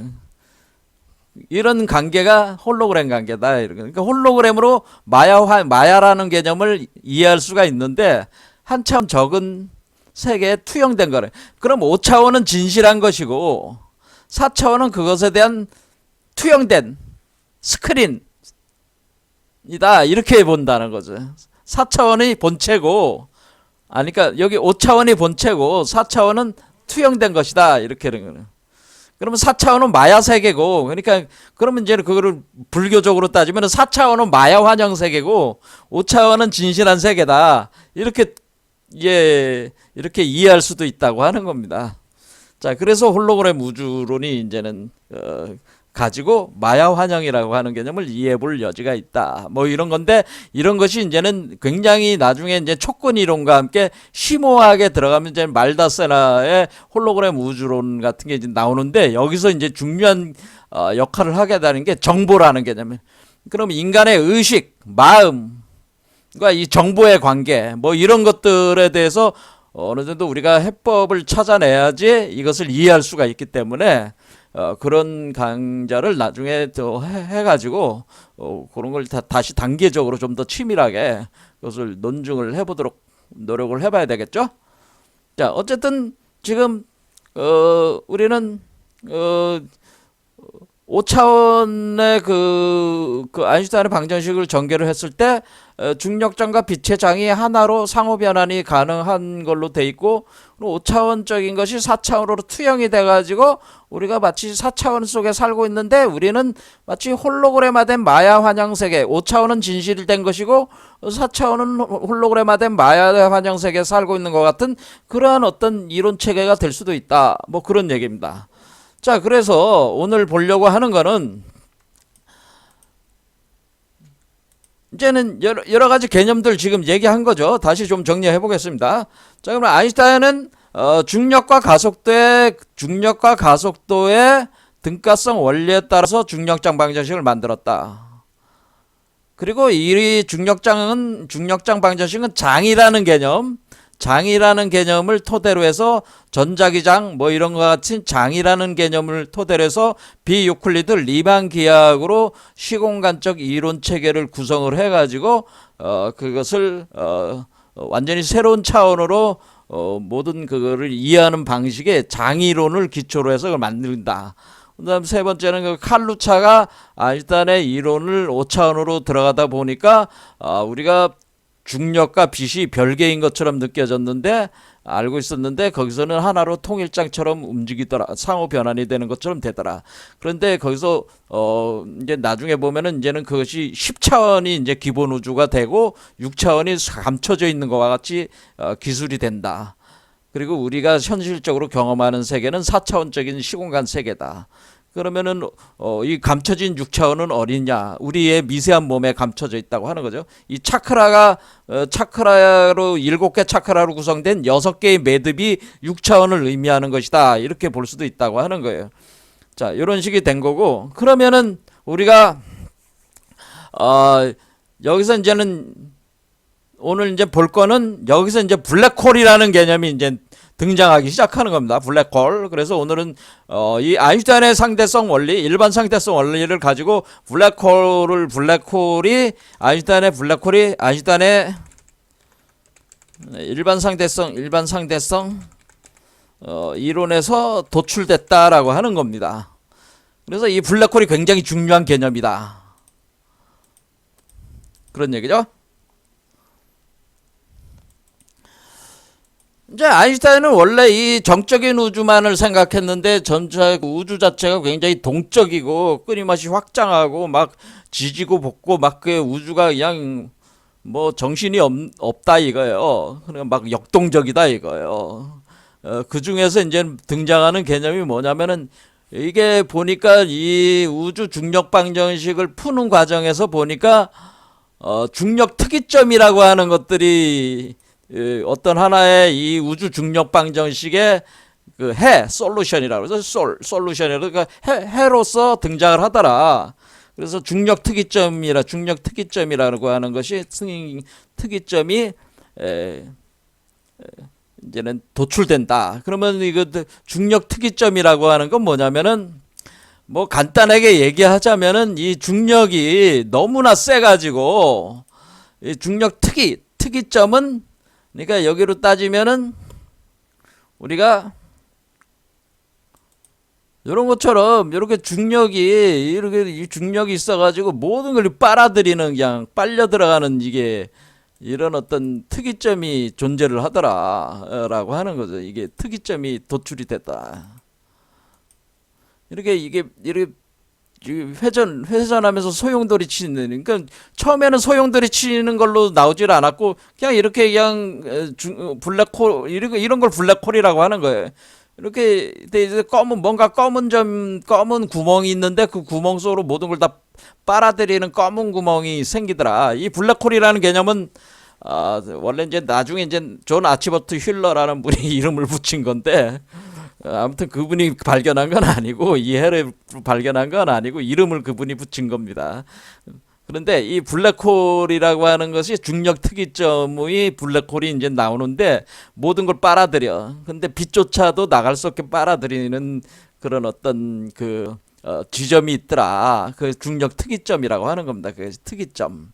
이런 관계가 홀로그램 관계다. 그러니까 홀로그램으로 마야라는 개념을 이해할 수가 있는데 한참 적은 세계에 투영된 거래. 그럼 5차원은 진실한 것이고 4차원은 그것에 대한 투영된 스크린이다. 이렇게 본다는 거죠. 4차원이 본체고, 그러니까 여기 5차원이 본체고 4차원은 투영된 것이다. 이렇게 되는 거예요. 그러면 4차원은 마야 세계고, 그러니까 그러면 이제 그거를 불교적으로 따지면 4차원은 마야 환영 세계고 5차원은 진실한 세계다. 이렇게 이렇게 이해할 수도 있다고 하는 겁니다. 자, 그래서 홀로그램 우주론이 이제는 가지고 마야 환영이라고 하는 개념을 이해해 볼 여지가 있다. 뭐 이런 건데, 이런 것이 이제는 굉장히 나중에 이제 촉근 이론과 함께 심오하게 들어가면 이제 말다세나의 홀로그램 우주론 같은 게 이제 나오는데, 여기서 이제 중요한 역할을 하게 되는 게 정보라는 개념이에요. 그럼 인간의 의식, 마음과 이 정보의 관계, 뭐 이런 것들에 대해서 어느 정도 우리가 해법을 찾아내야지 이것을 이해할 수가 있기 때문에 그런 강좌를 나중에 더 해가지고 그런 걸 다시 단계적으로 좀 더 치밀하게 그것을 논증을 해보도록 노력을 해봐야 되겠죠. 자, 어쨌든 지금 우리는 5차원의 그 아인슈타인의 방정식을 전개를 했을 때 중력장과 빛의 장이 하나로 상호 변환이 가능한 걸로 돼 있고, 5차원적인 것이 4차원으로 투영이 돼 가지고 우리가 마치 4차원 속에 살고 있는데, 우리는 마치 홀로그램화된 마야 환영 세계, 5차원은 진실된 것이고 4차원은 홀로그램화된 마야 환영 세계에 살고 있는 것 같은 그러한 어떤 이론 체계가 될 수도 있다. 뭐 그런 얘기입니다. 자, 그래서 오늘 보려고 하는 거는 이제는 여러 가지 개념들 지금 얘기한 거죠. 다시 좀 정리해 보겠습니다. 자, 그러면 아인슈타인은 중력과 가속도의 등가성 원리에 따라서 중력장 방정식을 만들었다. 그리고 이 중력장 방정식은 장이라는 개념을 토대로 해서 전자기장 뭐 이런 것 같은 장이라는 개념을 토대로 해서 비유클리드 리만 기하학으로 시공간적 이론 체계를 구성을 해가지고 그것을 완전히 새로운 차원으로 모든 그거를 이해하는 방식의 장이론을 기초로 해서 그걸 만든다. 그 다음 세 번째는 그 칼루차가 아인슈타인의 이론을 5차원으로 들어가다 보니까 우리가 중력과 빛이 별개인 것처럼 느껴졌는데, 알고 있었는데 거기서는 하나로 통일장처럼 움직이더라. 상호 변환이 되는 것처럼 되더라. 그런데 거기서 이제 나중에 보면은 이제는 그것이 10차원이 이제 기본 우주가 되고 6차원이 감춰져 있는 것과 같이 기술이 된다. 그리고 우리가 현실적으로 경험하는 세계는 4차원적인 시공간 세계다. 그러면은 이 감춰진 6차원은 어디냐? 우리의 미세한 몸에 감춰져 있다고 하는 거죠. 이 차크라로 7개 차크라로 구성된 6개의 매듭이 6차원을 의미하는 것이다. 이렇게 볼 수도 있다고 하는 거예요. 자, 이런 식이 된 거고, 그러면은 우리가 여기서 이제는 오늘 이제 볼 거는, 여기서 이제 블랙홀이라는 개념이 이제 등장하기 시작하는 겁니다. 블랙홀. 그래서 오늘은 이 아인슈타인의 상대성 원리, 일반 상대성 원리를 가지고 아인슈타인의 일반 상대성 이론에서 도출됐다라고 하는 겁니다. 그래서 이 블랙홀이 굉장히 중요한 개념이다. 그런 얘기죠. 이제 아인슈타인은 원래 이 정적인 우주만을 생각했는데, 전체 우주 자체가 굉장히 동적이고 끊임없이 확장하고 막 지지고 볶고 막 그 우주가 그냥 뭐 정신이 없다 이거예요. 그러니까 막 역동적이다 이거예요. 그 중에서 이제 등장하는 개념이 뭐냐면은, 이게 보니까 이 우주 중력 방정식을 푸는 과정에서 보니까 중력 특이점이라고 하는 것들이 어떤 하나의 이 우주 중력 방정식의 솔루션이라고 해서 솔루션이라고, 그러니까 해로서 등장을 하더라. 그래서 중력특이점이라고 하는 것이 특이점이 이제는 도출된다. 그러면 이거 중력특이점이라고 하는 건 뭐냐면은 뭐 간단하게 얘기하자면은 이 중력이 너무나 세가지고 이 특이점은 그러니까 여기로 따지면은 우리가 이런 것처럼 이렇게 중력이 있어가지고 모든 걸 빨아들이는 그냥 빨려 들어가는 이게 이런 어떤 특이점이 존재를 하더라라고 하는 거죠. 이게 특이점이 도출이 됐다. 이렇게 회전하면서 소용돌이 치는, 그러니까 처음에는 소용돌이 치는 걸로 나오질 않았고 그냥 이렇게 그냥 블랙홀 이런 걸 블랙홀이라고 하는 거예요. 이렇게 이제 검은 구멍이 있는데 그 구멍 속으로 모든 걸 다 빨아들이는 검은 구멍이 생기더라. 이 블랙홀이라는 개념은 원래 이제 나중에 이제 존 아치버트 휠러라는 분이 이름을 붙인 건데 아무튼 그분이 발견한 건 아니고 이해를 발견한 건 아니고 이름을 그분이 붙인 겁니다. 그런데 이 블랙홀이라고 하는 것이 중력 특이점의 블랙홀이 이제 나오는데 모든 걸 빨아들여. 근데 빛조차도 나갈 수 없게 빨아들이는 그런 어떤 지점이 있더라. 그 중력 특이점이라고 하는 겁니다. 그 특이점.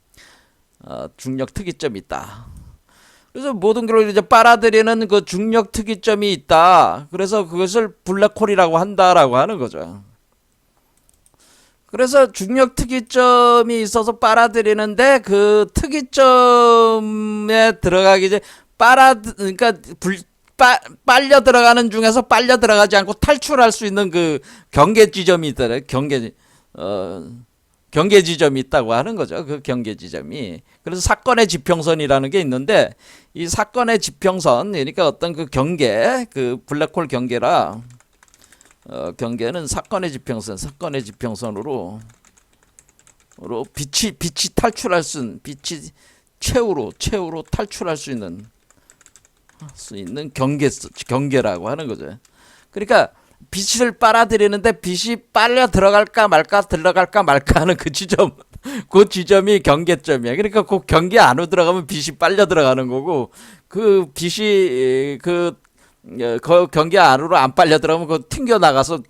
중력 특이점이 있다. 그래서 모든 걸 이제 빨아들이는 그 중력 특이점이 있다. 그래서 그것을 블랙홀이라고 한다라고 하는 거죠. 그래서 중력 특이점이 있어서 빨아들이는데 그 특이점에 들어가기 전에 그러니까 빨려 들어가는 중에서 빨려 들어가지 않고 탈출할 수 있는 그 경계 지점이 있더래. 경계 지점이 있다고 하는 거죠. 그 경계 지점이. 그래서 사건의 지평선이라는 게 있는데 이 사건의 지평선, 그러니까 어떤 그 블랙홀 경계라. 경계는 사건의 지평선으로 빛이 탈출할 빛이 최후로 탈출할 수 있는 경계라고 하는 거죠. 그러니까 빛을 빨아들이는데 빛이 빨려 들어갈까 말까 하는 그 지점이 경계점이야. 그러니까 그 경계 안으로 들어가면 빛이 빨려 들어가는 거고 그 빛이 그 경계 안으로 안 빨려 들어가면 그 튕겨 나가서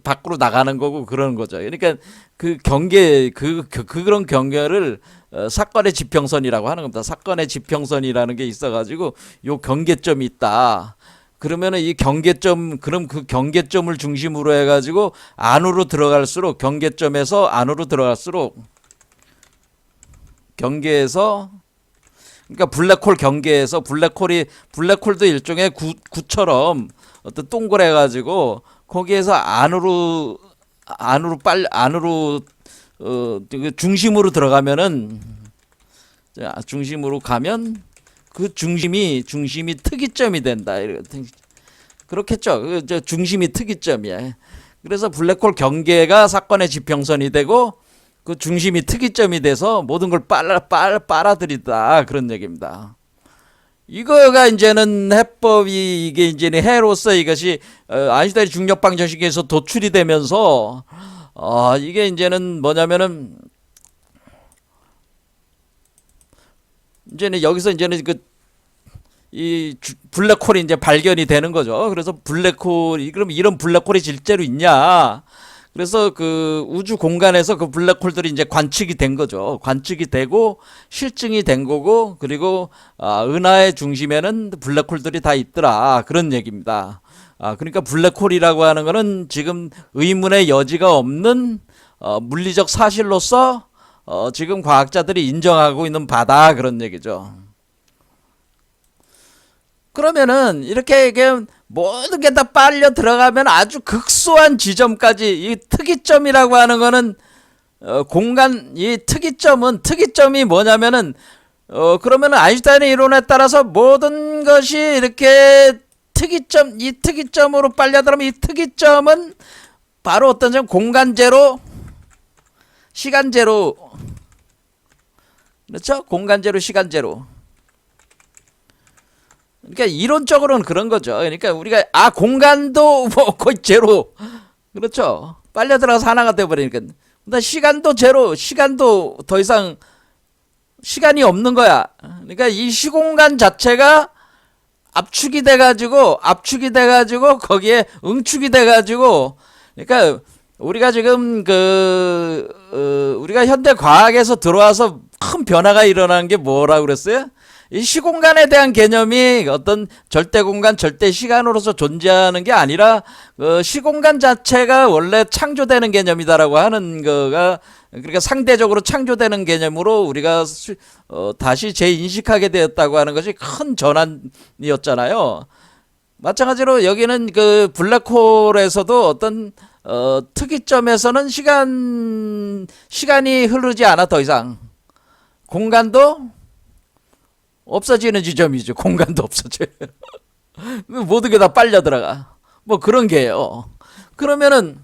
밖으로 나가는 거고 그러는 거죠. 그러니까 그 그런 경계를 사건의 지평선이라고 하는 겁니다. 사건의 지평선이라는 게 있어가지고 요 경계점이 있다. 그러면은 그럼 그 경계점을 중심으로 해가지고 안으로 들어갈수록 경계점에서 안으로 들어갈수록 경계에서 그러니까 블랙홀 경계에서 블랙홀도 일종의 구처럼 어떤 동그래 가지고 거기에서 안으로 중심으로 들어가면은 중심으로 가면 그 중심이 특이점이 된다. 그렇겠죠. 중심이 특이점이야. 그래서 블랙홀 경계가 사건의 지평선이 되고 그 중심이 특이점이 돼서 모든 걸 빨아들이다. 그런 얘기입니다. 이거가 이제는 해법이 이게 이제는 해로서 이것이 아인슈타인 중력 방정식에서 도출이 되면서 이게 이제는 뭐냐면은 이제는 여기서 이제는 이 블랙홀이 이제 발견이 되는 거죠. 그래서 그럼 이런 블랙홀이 실제로 있냐? 그래서 그 우주 공간에서 그 블랙홀들이 이제 관측이 된 거죠. 관측이 되고 실증이 된 거고, 그리고 은하의 중심에는 블랙홀들이 다 있더라. 그런 얘기입니다. 그러니까 블랙홀이라고 하는 거는 지금 의문의 여지가 없는 물리적 사실로서 지금 과학자들이 인정하고 있는 바다, 그런 얘기죠. 그러면은 이렇게 모든 게 다 빨려 들어가면 아주 극소한 지점까지, 이 특이점이라고 하는 거는 이 특이점이 뭐냐면은 그러면은 아인슈타인의 이론에 따라서 모든 것이 이렇게 이 특이점으로 빨려 들어가면 이 특이점은 바로 어떤 점 공간제로 시간제로, 그렇죠? 공간제로 시간제로. 그러니까 이론적으로는 그런 거죠. 그러니까 우리가 공간도 뭐 거의 제로, 그렇죠? 빨려 들어가서 하나가 돼 버리니까 근데 시간도 제로, 시간도 더 이상 시간이 없는 거야. 그러니까 이 시공간 자체가 압축이 돼가지고 거기에 응축이 돼가지고, 그러니까 우리가 지금 우리가 현대 과학에서 들어와서 큰 변화가 일어나는 게 뭐라고 그랬어요? 이 시공간에 대한 개념이 어떤 절대 공간, 절대 시간으로서 존재하는 게 아니라 시공간 자체가 원래 창조되는 개념이다라고 하는 거가, 그러니까 상대적으로 창조되는 개념으로 우리가 다시 재인식하게 되었다고 하는 것이 큰 전환이었잖아요. 마찬가지로 여기는 그 블랙홀에서도 어떤 특이점에서는 시간이 흐르지 않아. 더 이상 공간도 없어지는 지점이죠. 공간도 없어져요. 모든 게 다 빨려 들어가. 뭐 그런 게요. 그러면은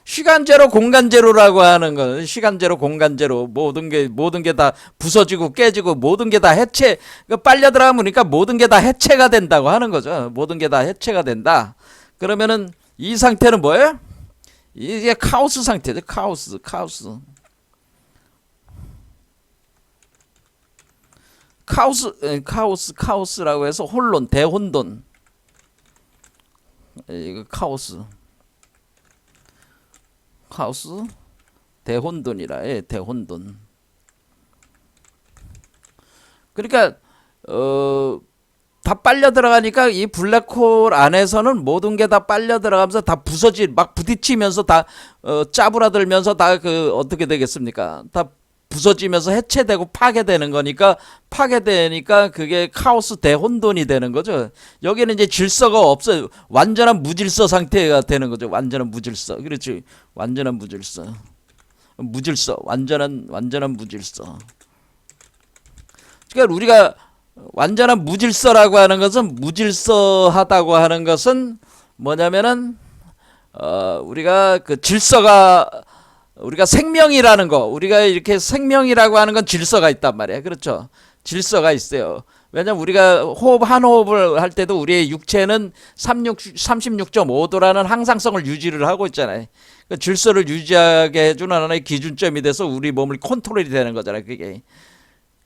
시간제로 공간제로라고 하는 건, 시간제로 공간제로, 모든 게 다 부서지고 깨지고 모든 게 다 해체, 빨려 들어가니까 모든 게 다 해체가 된다고 하는 거죠. 모든 게 다 해체가 된다. 그러면은 이 상태는 뭐예요? 이게 카오스 상태죠. 카오스. 카오스라고 해서 혼론, 대혼돈. 이거 카오스, 대혼돈이라. 예, 대혼돈. 그러니까 다 빨려 들어가니까 이 블랙홀 안에서는 모든 게 다 빨려 들어가면서 다 막 부딪히면서 다 짜부라들면서 다 어떻게 되겠습니까? 다 부서지면서 해체되고 파괴되는 거니까, 파괴되니까 그게 카오스 대혼돈이 되는 거죠. 여기는 이제 질서가 없어요. 완전한 무질서 상태가 되는 거죠. 완전한 무질서. 그렇지. 완전한 무질서. 완전한 무질서. 그러니까 우리가 완전한 무질서라고 하는 것은, 무질서하다고 하는 것은 뭐냐면은 우리가 그 질서가, 우리가 생명이라는 거, 우리가 이렇게 생명이라고 하는 건 질서가 있단 말이에요. 그렇죠? 질서가 있어요. 왜냐면 우리가 한 호흡을 할 때도 우리의 육체는 36.5도라는 항상성을 유지를 하고 있잖아요. 그 질서를 유지하게 해주는 하나의 기준점이 돼서 우리 몸을 컨트롤이 되는 거잖아요. 그게.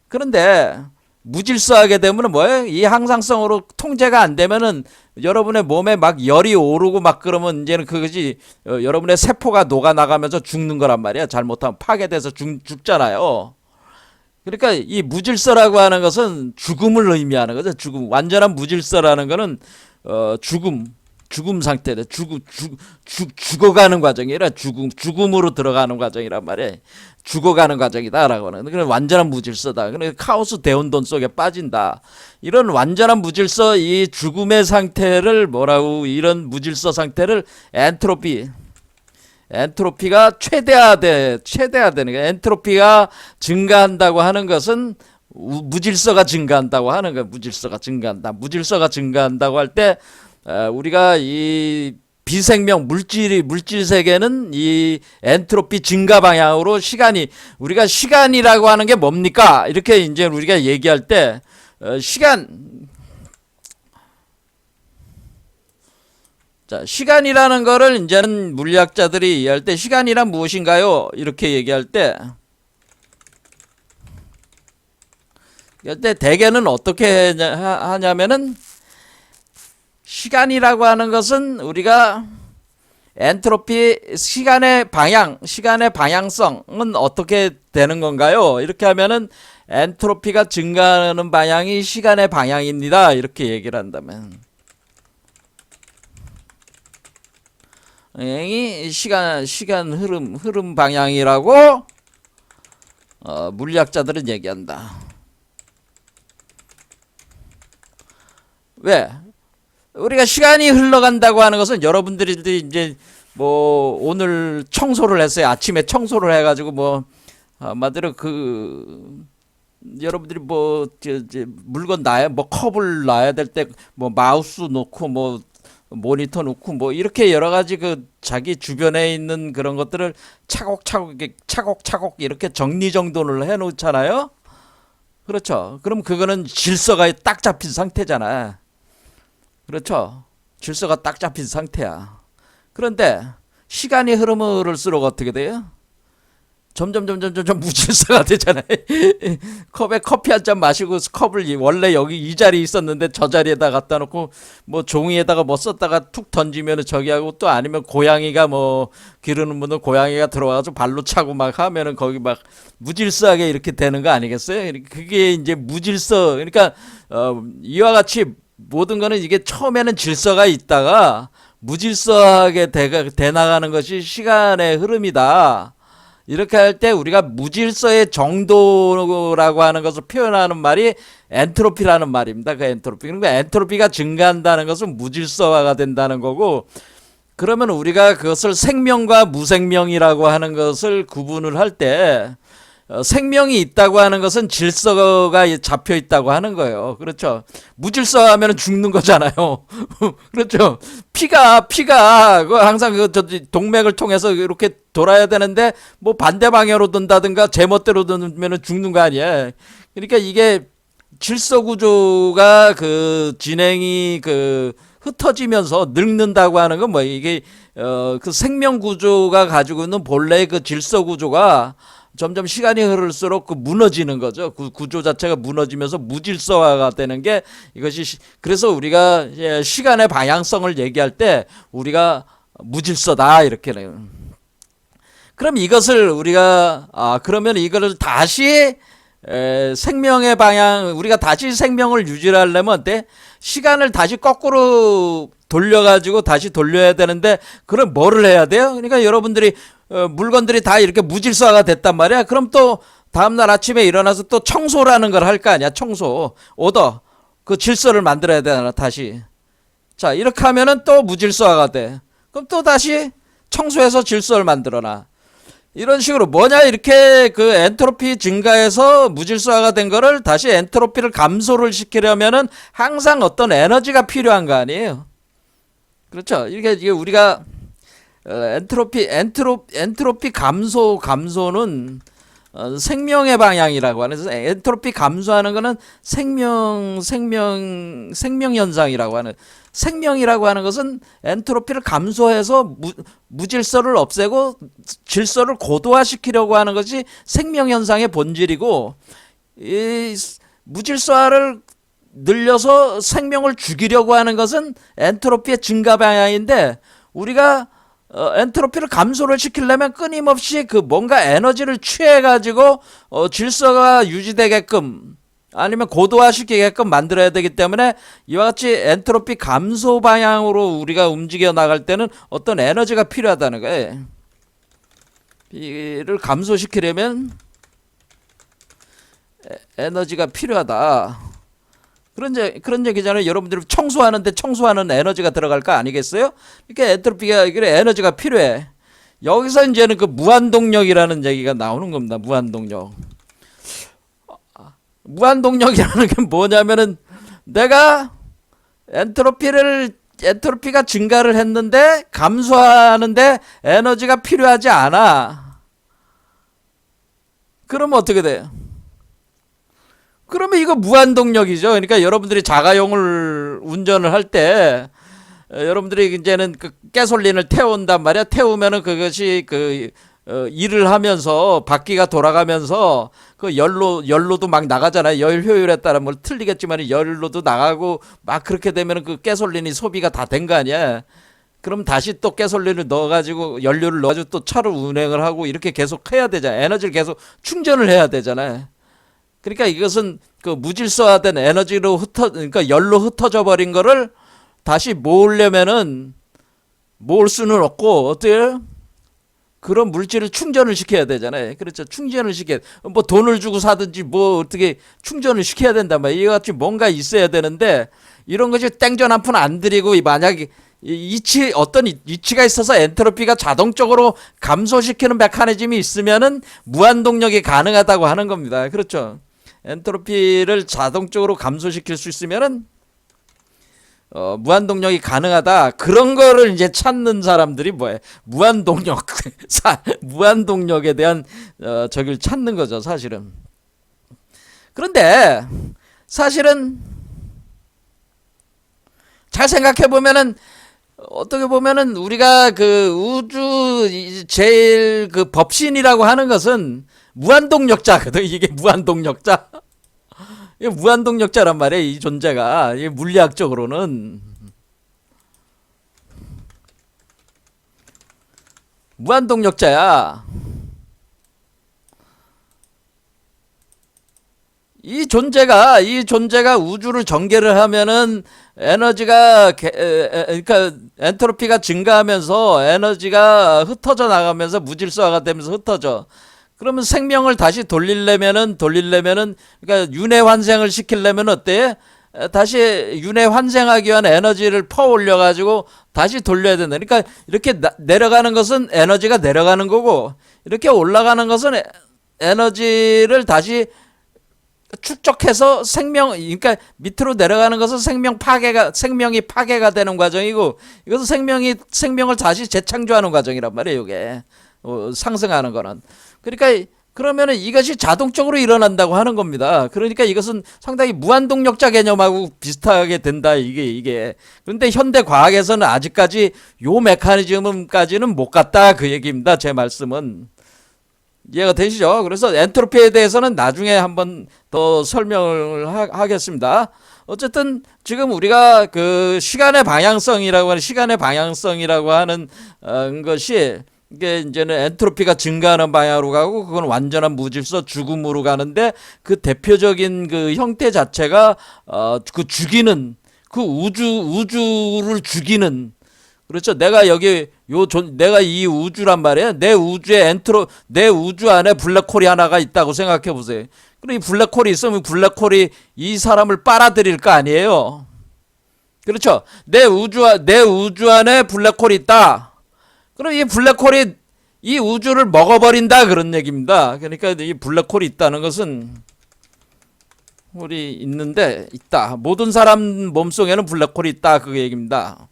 그런데 무질서하게 되면은 뭐예요? 이 항상성으로 통제가 안 되면은 여러분의 몸에 막 열이 오르고 막 그러면 이제는 그것이 여러분의 세포가 녹아 나가면서 죽는 거란 말이야. 잘못하면 파괴돼서 죽잖아요. 그러니까 이 무질서라고 하는 것은 죽음을 의미하는 거죠. 죽음. 완전한 무질서라는 거는 죽음 상태다. 죽어가는 과정이라 죽음으로 들어가는 과정이란 말이에요. 죽어가는 과정이다라고 하는. 그런 완전한 무질서다. 그러니까 카오스 대혼돈 속에 빠진다. 이런 완전한 무질서, 이 죽음의 상태를 뭐라고, 이런 무질서 상태를 엔트로피가 최대화되는 거예요. 엔트로피가 증가한다고 하는 것은 무질서가 증가한다고 하는 거예요. 무질서가 증가한다고 할 때 우리가 이 비생명 물질 세계는 이 엔트로피 증가 방향으로 우리가 시간이라고 하는 게 뭡니까? 이렇게 이제 우리가 얘기할 때 시간이라는 거를 이제는 물리학자들이 이해할 때, 시간이란 무엇인가요? 이렇게 얘기할 때 대개는 어떻게 하냐면은, 시간이라고 하는 것은 우리가 엔트로피, 시간의 방향성은 어떻게 되는 건가요? 이렇게 하면은 엔트로피가 증가하는 방향이 시간의 방향입니다. 이렇게 얘기를 한다면, 이 시간 흐름 방향이라고 물리학자들은 얘기한다. 왜? 우리가 시간이 흘러간다고 하는 것은, 여러분들이 이제 뭐 오늘 청소를 했어요. 아침에 청소를 해가지고 뭐 아마대로 여러분들이 뭐 물건 뭐 컵을 놔야 될 때 뭐 마우스 놓고 뭐 모니터 놓고 뭐 이렇게 여러 가지 자기 주변에 있는 그런 것들을 차곡차곡 이렇게 정리정돈을 해 놓잖아요. 그렇죠? 그럼 그거는 질서가 딱 잡힌 상태잖아. 그렇죠? 질서가 딱 잡힌 상태야. 그런데 시간이 흐를수록 어떻게 돼요? 점점 무질서가 되잖아요. 컵에 커피 한 잔 마시고 컵을 원래 여기 이 자리에 있었는데 저 자리에다 갖다 놓고 뭐 종이에다가 뭐 썼다가 툭 던지면은 저기 하고, 또 아니면 고양이가 뭐 기르는 분은 고양이가 들어와서 발로 차고 막 하면은 거기 막 무질서하게 이렇게 되는 거 아니겠어요? 그게 이제 무질서. 그러니까 이와 같이 모든 거는 이게 처음에는 질서가 있다가 무질서하게 돼 나가는 것이 시간의 흐름이다. 이렇게 할 때 우리가 무질서의 정도라고 하는 것을 표현하는 말이 엔트로피라는 말입니다. 그 엔트로피. 그러니까 엔트로피가 증가한다는 것은 무질서화가 된다는 거고, 그러면 우리가 그것을 생명과 무생명이라고 하는 것을 구분을 할 때, 생명이 있다고 하는 것은 질서가 잡혀 있다고 하는 거예요. 그렇죠. 무질서하면 죽는 거잖아요. 그렇죠. 피가 그 항상 동맥을 통해서 이렇게 돌아야 되는데 뭐 반대 방향으로 돈다든가 제멋대로 돈면 죽는 거 아니에요. 그러니까 이게 질서 구조가 그 진행이 흩어지면서 늙는다고 하는 건 뭐 이게 그 생명 구조가 가지고 있는 본래의 그 질서 구조가 점점 시간이 흐를수록 무너지는 거죠. 그 구조 자체가 무너지면서 무질서화가 되는 게 이것이, 그래서 우리가 시간의 방향성을 얘기할 때 우리가 무질서다 이렇게는. 그럼 이것을 우리가 그러면 이거를 다시 생명의 방향, 우리가 다시 생명을 유지하려면 어때? 시간을 다시 거꾸로 돌려가지고 다시 돌려야 되는데, 그럼 뭐를 해야 돼요? 그러니까 여러분들이 물건들이 다 이렇게 무질서화가 됐단 말이야. 그럼 또 다음날 아침에 일어나서 또 청소라는 걸 할 거 아니야. 청소, 오더, 그 질서를 만들어야 되나 다시. 자, 이렇게 하면은 또 무질서화가 돼. 그럼 또 다시 청소해서 질서를 만들어놔. 이런 식으로 뭐냐, 이렇게 그 엔트로피 증가해서 무질서화가 된 거를 다시 엔트로피를 감소를 시키려면은 항상 어떤 에너지가 필요한 거 아니에요. 그렇죠. 이게 우리가 엔트로피 감소는 생명의 방향이라고 하는, 엔트로피 감소하는 거는 생명 현상이라고 하는, 생명이라고 하는 것은 엔트로피를 감소해서 무질서를 없애고 질서를 고도화시키려고 하는 것이 생명 현상의 본질이고, 이 무질서화를 늘려서 생명을 죽이려고 하는 것은 엔트로피의 증가 방향인데, 우리가 엔트로피를 감소를 시키려면 끊임없이 그 뭔가 에너지를 취해가지고 질서가 유지되게끔 아니면 고도화시키게끔 만들어야 되기 때문에, 이와 같이 엔트로피 감소 방향으로 우리가 움직여 나갈 때는 어떤 에너지가 필요하다는 거예요. 이를 감소시키려면 에너지가 필요하다. 그런 얘기잖아요. 여러분들이 청소하는데 청소하는 에너지가 들어갈 거 아니겠어요? 그러니까 엔트로피가 에너지가 필요해. 여기서 이제는 그 무한동력이라는 얘기가 나오는 겁니다. 무한동력이라는 게 뭐냐면은, 내가 엔트로피가 증가를 했는데 감소하는데 에너지가 필요하지 않아. 그러면 어떻게 돼요? 그러면 이거 무한동력이죠. 그러니까 여러분들이 자가용을 운전을 할 때 여러분들이 이제는 그 가솔린을 태운단 말이야. 태우면은 그것이 일을 하면서 바퀴가 돌아가면서 그 연로도 막 나가잖아요. 열 효율에 따라 뭐 틀리겠지만 연로도 나가고 막 그렇게 되면은 그 가솔린이 소비가 다 된 거 아니야. 그럼 다시 또 가솔린을 넣어가지고 연료를 넣어가지고 또 차를 운행을 하고 이렇게 계속 해야 되잖아. 에너지를 계속 충전을 해야 되잖아요. 그러니까 이것은 그 무질서화된 에너지로 그러니까 열로 흩어져 버린 거를 다시 모으려면은 모을 수는 없고, 어때요? 그런 물질을 충전을 시켜야 되잖아요. 그렇죠. 충전을 뭐 돈을 주고 사든지 뭐 어떻게 충전을 시켜야 된단 말이에요. 이같이 뭔가 있어야 되는데, 이런 것이 땡전 한 푼 안 들이고 만약에 어떤 이치가 있어서 엔트로피가 자동적으로 감소시키는 메커니즘이 있으면은 무한동력이 가능하다고 하는 겁니다. 그렇죠. 엔트로피를 자동적으로 감소시킬 수 있으면은 무한동력이 가능하다. 그런 거를 이제 찾는 사람들이 뭐예요? 무한동력에 대한 저기를 찾는 거죠, 사실은. 그런데 사실은 잘 생각해 보면은 어떻게 보면은 우리가 그 제일 그 법신이라고 하는 것은 무한동력자거든. 이게 무한동력자. 이게 무한동력자란 말이에요. 이 존재가. 이게 물리학적으로는 무한동력자야. 이 존재가 우주를 전개를 하면은 에너지가 그러니까 엔트로피가 증가하면서 에너지가 흩어져 나가면서 무질서화가 되면서 흩어져. 그러면 생명을 다시 돌리려면은 그러니까 윤회 환생을 시키려면 어때? 다시 윤회 환생하기 위한 에너지를 퍼올려 가지고 다시 돌려야 된다. 그러니까 이렇게 내려가는 것은 에너지가 내려가는 거고, 이렇게 올라가는 것은 에너지를 다시 축적해서 그러니까 밑으로 내려가는 것은 생명이 파괴가 되는 과정이고, 이것은 생명을 다시 재창조하는 과정이란 말이에요, 이게. 상승하는 거는. 그러니까, 그러면은 이것이 자동적으로 일어난다고 하는 겁니다. 그러니까 이것은 상당히 무한동력자 개념하고 비슷하게 된다, 이게. 그런데 현대 과학에서는 아직까지 요 메커니즘까지는 못 갔다, 그 얘기입니다, 제 말씀은. 이해가 되시죠? 그래서 엔트로피에 대해서는 나중에 한번 더 설명을 하겠습니다. 어쨌든 지금 우리가 그 시간의 방향성이라고 하는 것이, 이게 이제는 엔트로피가 증가하는 방향으로 가고, 그건 완전한 무질서 죽음으로 가는데, 그 대표적인 그 형태 자체가 그 죽이는, 그 우주를 죽이는, 그렇죠. 내가 이 우주란 말이에요. 내 우주 안에 블랙홀이 하나가 있다고 생각해 보세요. 그럼 이 블랙홀이 있으면 블랙홀이 이 사람을 빨아들일 거 아니에요. 그렇죠. 내 우주 안에 블랙홀이 있다. 그럼 이 블랙홀이 이 우주를 먹어버린다, 그런 얘기입니다. 그러니까 이 블랙홀이 있다는 것은, 홀이 있는데 있다. 모든 사람 몸속에는 블랙홀이 있다, 그 얘기입니다.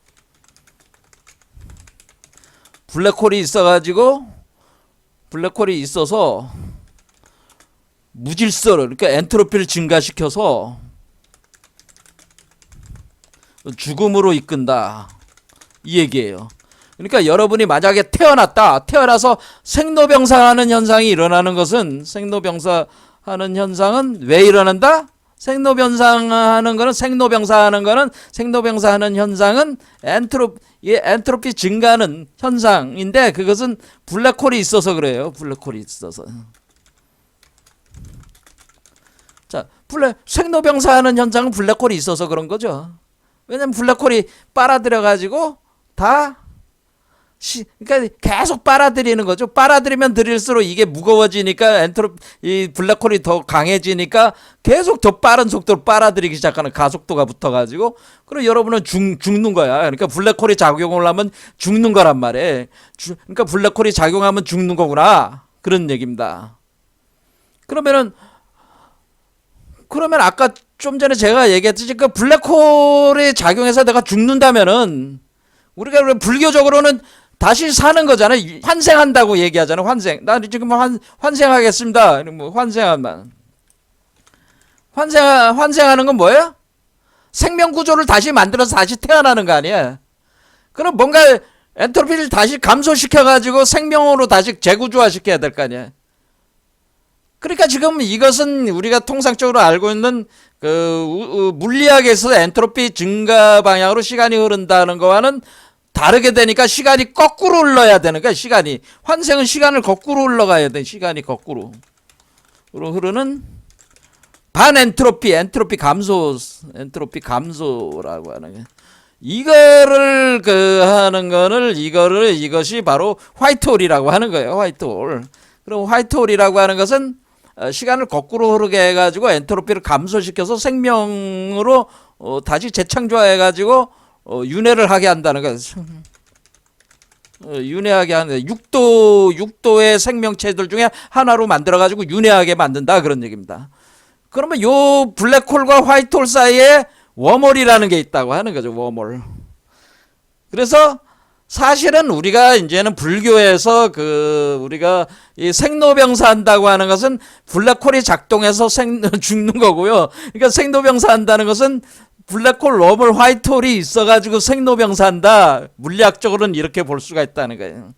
블랙홀이 있어서 무질서를, 그러니까 엔트로피를 증가시켜서 죽음으로 이끈다, 이 얘기예요. 그러니까 여러분이 만약에 태어나서 생로병사하는 현상이 일어나는 것은, 왜 일어난다? 생로병사하는 현상은 엔트로피 증가하는 현상인데, 그것은 블랙홀이 있어서 그래요. 블랙홀이 있어서. 자, 생로병사하는 현상은 블랙홀이 있어서 그런 거죠. 왜냐면 블랙홀이 빨아들여 가지고 그러니까 계속 빨아들이는 거죠. 빨아들이면 들일수록 이게 무거워지니까 이 블랙홀이 더 강해지니까 계속 더 빠른 속도로 빨아들이기 시작하는 가속도가 붙어가지고, 그럼 여러분은 죽는 거야. 그러니까 블랙홀이 작용을 하면 죽는 거란 말이에요. 그러니까 블랙홀이 작용하면 죽는 거구나, 그런 얘기입니다. 그러면 아까 좀 전에 제가 얘기했듯이 그 블랙홀이 작용해서 내가 죽는다면은, 우리가 불교적으로는 다시 사는 거잖아. 환생한다고 얘기하잖아. 나 지금 환생하겠습니다. 환생하는 건 뭐예요? 생명 구조를 다시 만들어서 다시 태어나는 거 아니야. 그럼 뭔가 엔트로피를 다시 감소시켜가지고 생명으로 다시 재구조화 시켜야 될 거 아니야. 그러니까 지금 이것은 우리가 통상적으로 알고 있는 그 물리학에서 엔트로피 증가 방향으로 시간이 흐른다는 거와는 다르게 되니까 시간이 거꾸로 흘러야 되는 거야. 환생은 시간을 거꾸로 흘러가야 돼. 시간이 거꾸로 흐르는 반엔트로피, 엔트로피 감소라고 하는 거야. 이거를 이것이 바로 화이트홀이라고 하는 거예요. 화이트홀. 그럼 화이트홀이라고 하는 것은 시간을 거꾸로 흐르게 해가지고 엔트로피를 감소시켜서 생명으로 다시 재창조해가지고 윤회를 하게 한다는 거예요. 윤회하게 하는, 6도의 생명체들 중에 하나로 만들어가지고 윤회하게 만든다, 그런 얘기입니다. 그러면 요 블랙홀과 화이트홀 사이에 웜홀이라는 게 있다고 하는 거죠. 웜홀. 그래서 사실은 우리가 이제는 불교에서 우리가 이 생로병사 한다고 하는 것은 블랙홀이 작동해서 죽는 거고요. 그러니까 생로병사 한다는 것은 블랙홀, 웜홀, 화이트홀이 있어가지고 생로병사한다. 물리학적으로는 이렇게 볼 수가 있다는 거예요.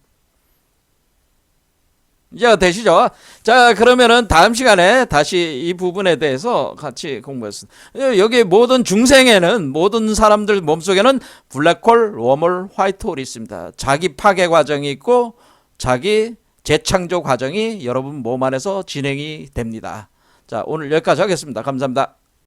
이해가 되시죠? 자, 그러면은 다음 시간에 다시 이 부분에 대해서 같이 공부했습니다. 여기 모든 중생에는, 모든 사람들 몸속에는 블랙홀, 웜홀, 화이트홀이 있습니다. 자기 파괴 과정이 있고 자기 재창조 과정이 여러분 몸 안에서 진행이 됩니다. 자, 오늘 여기까지 하겠습니다. 감사합니다.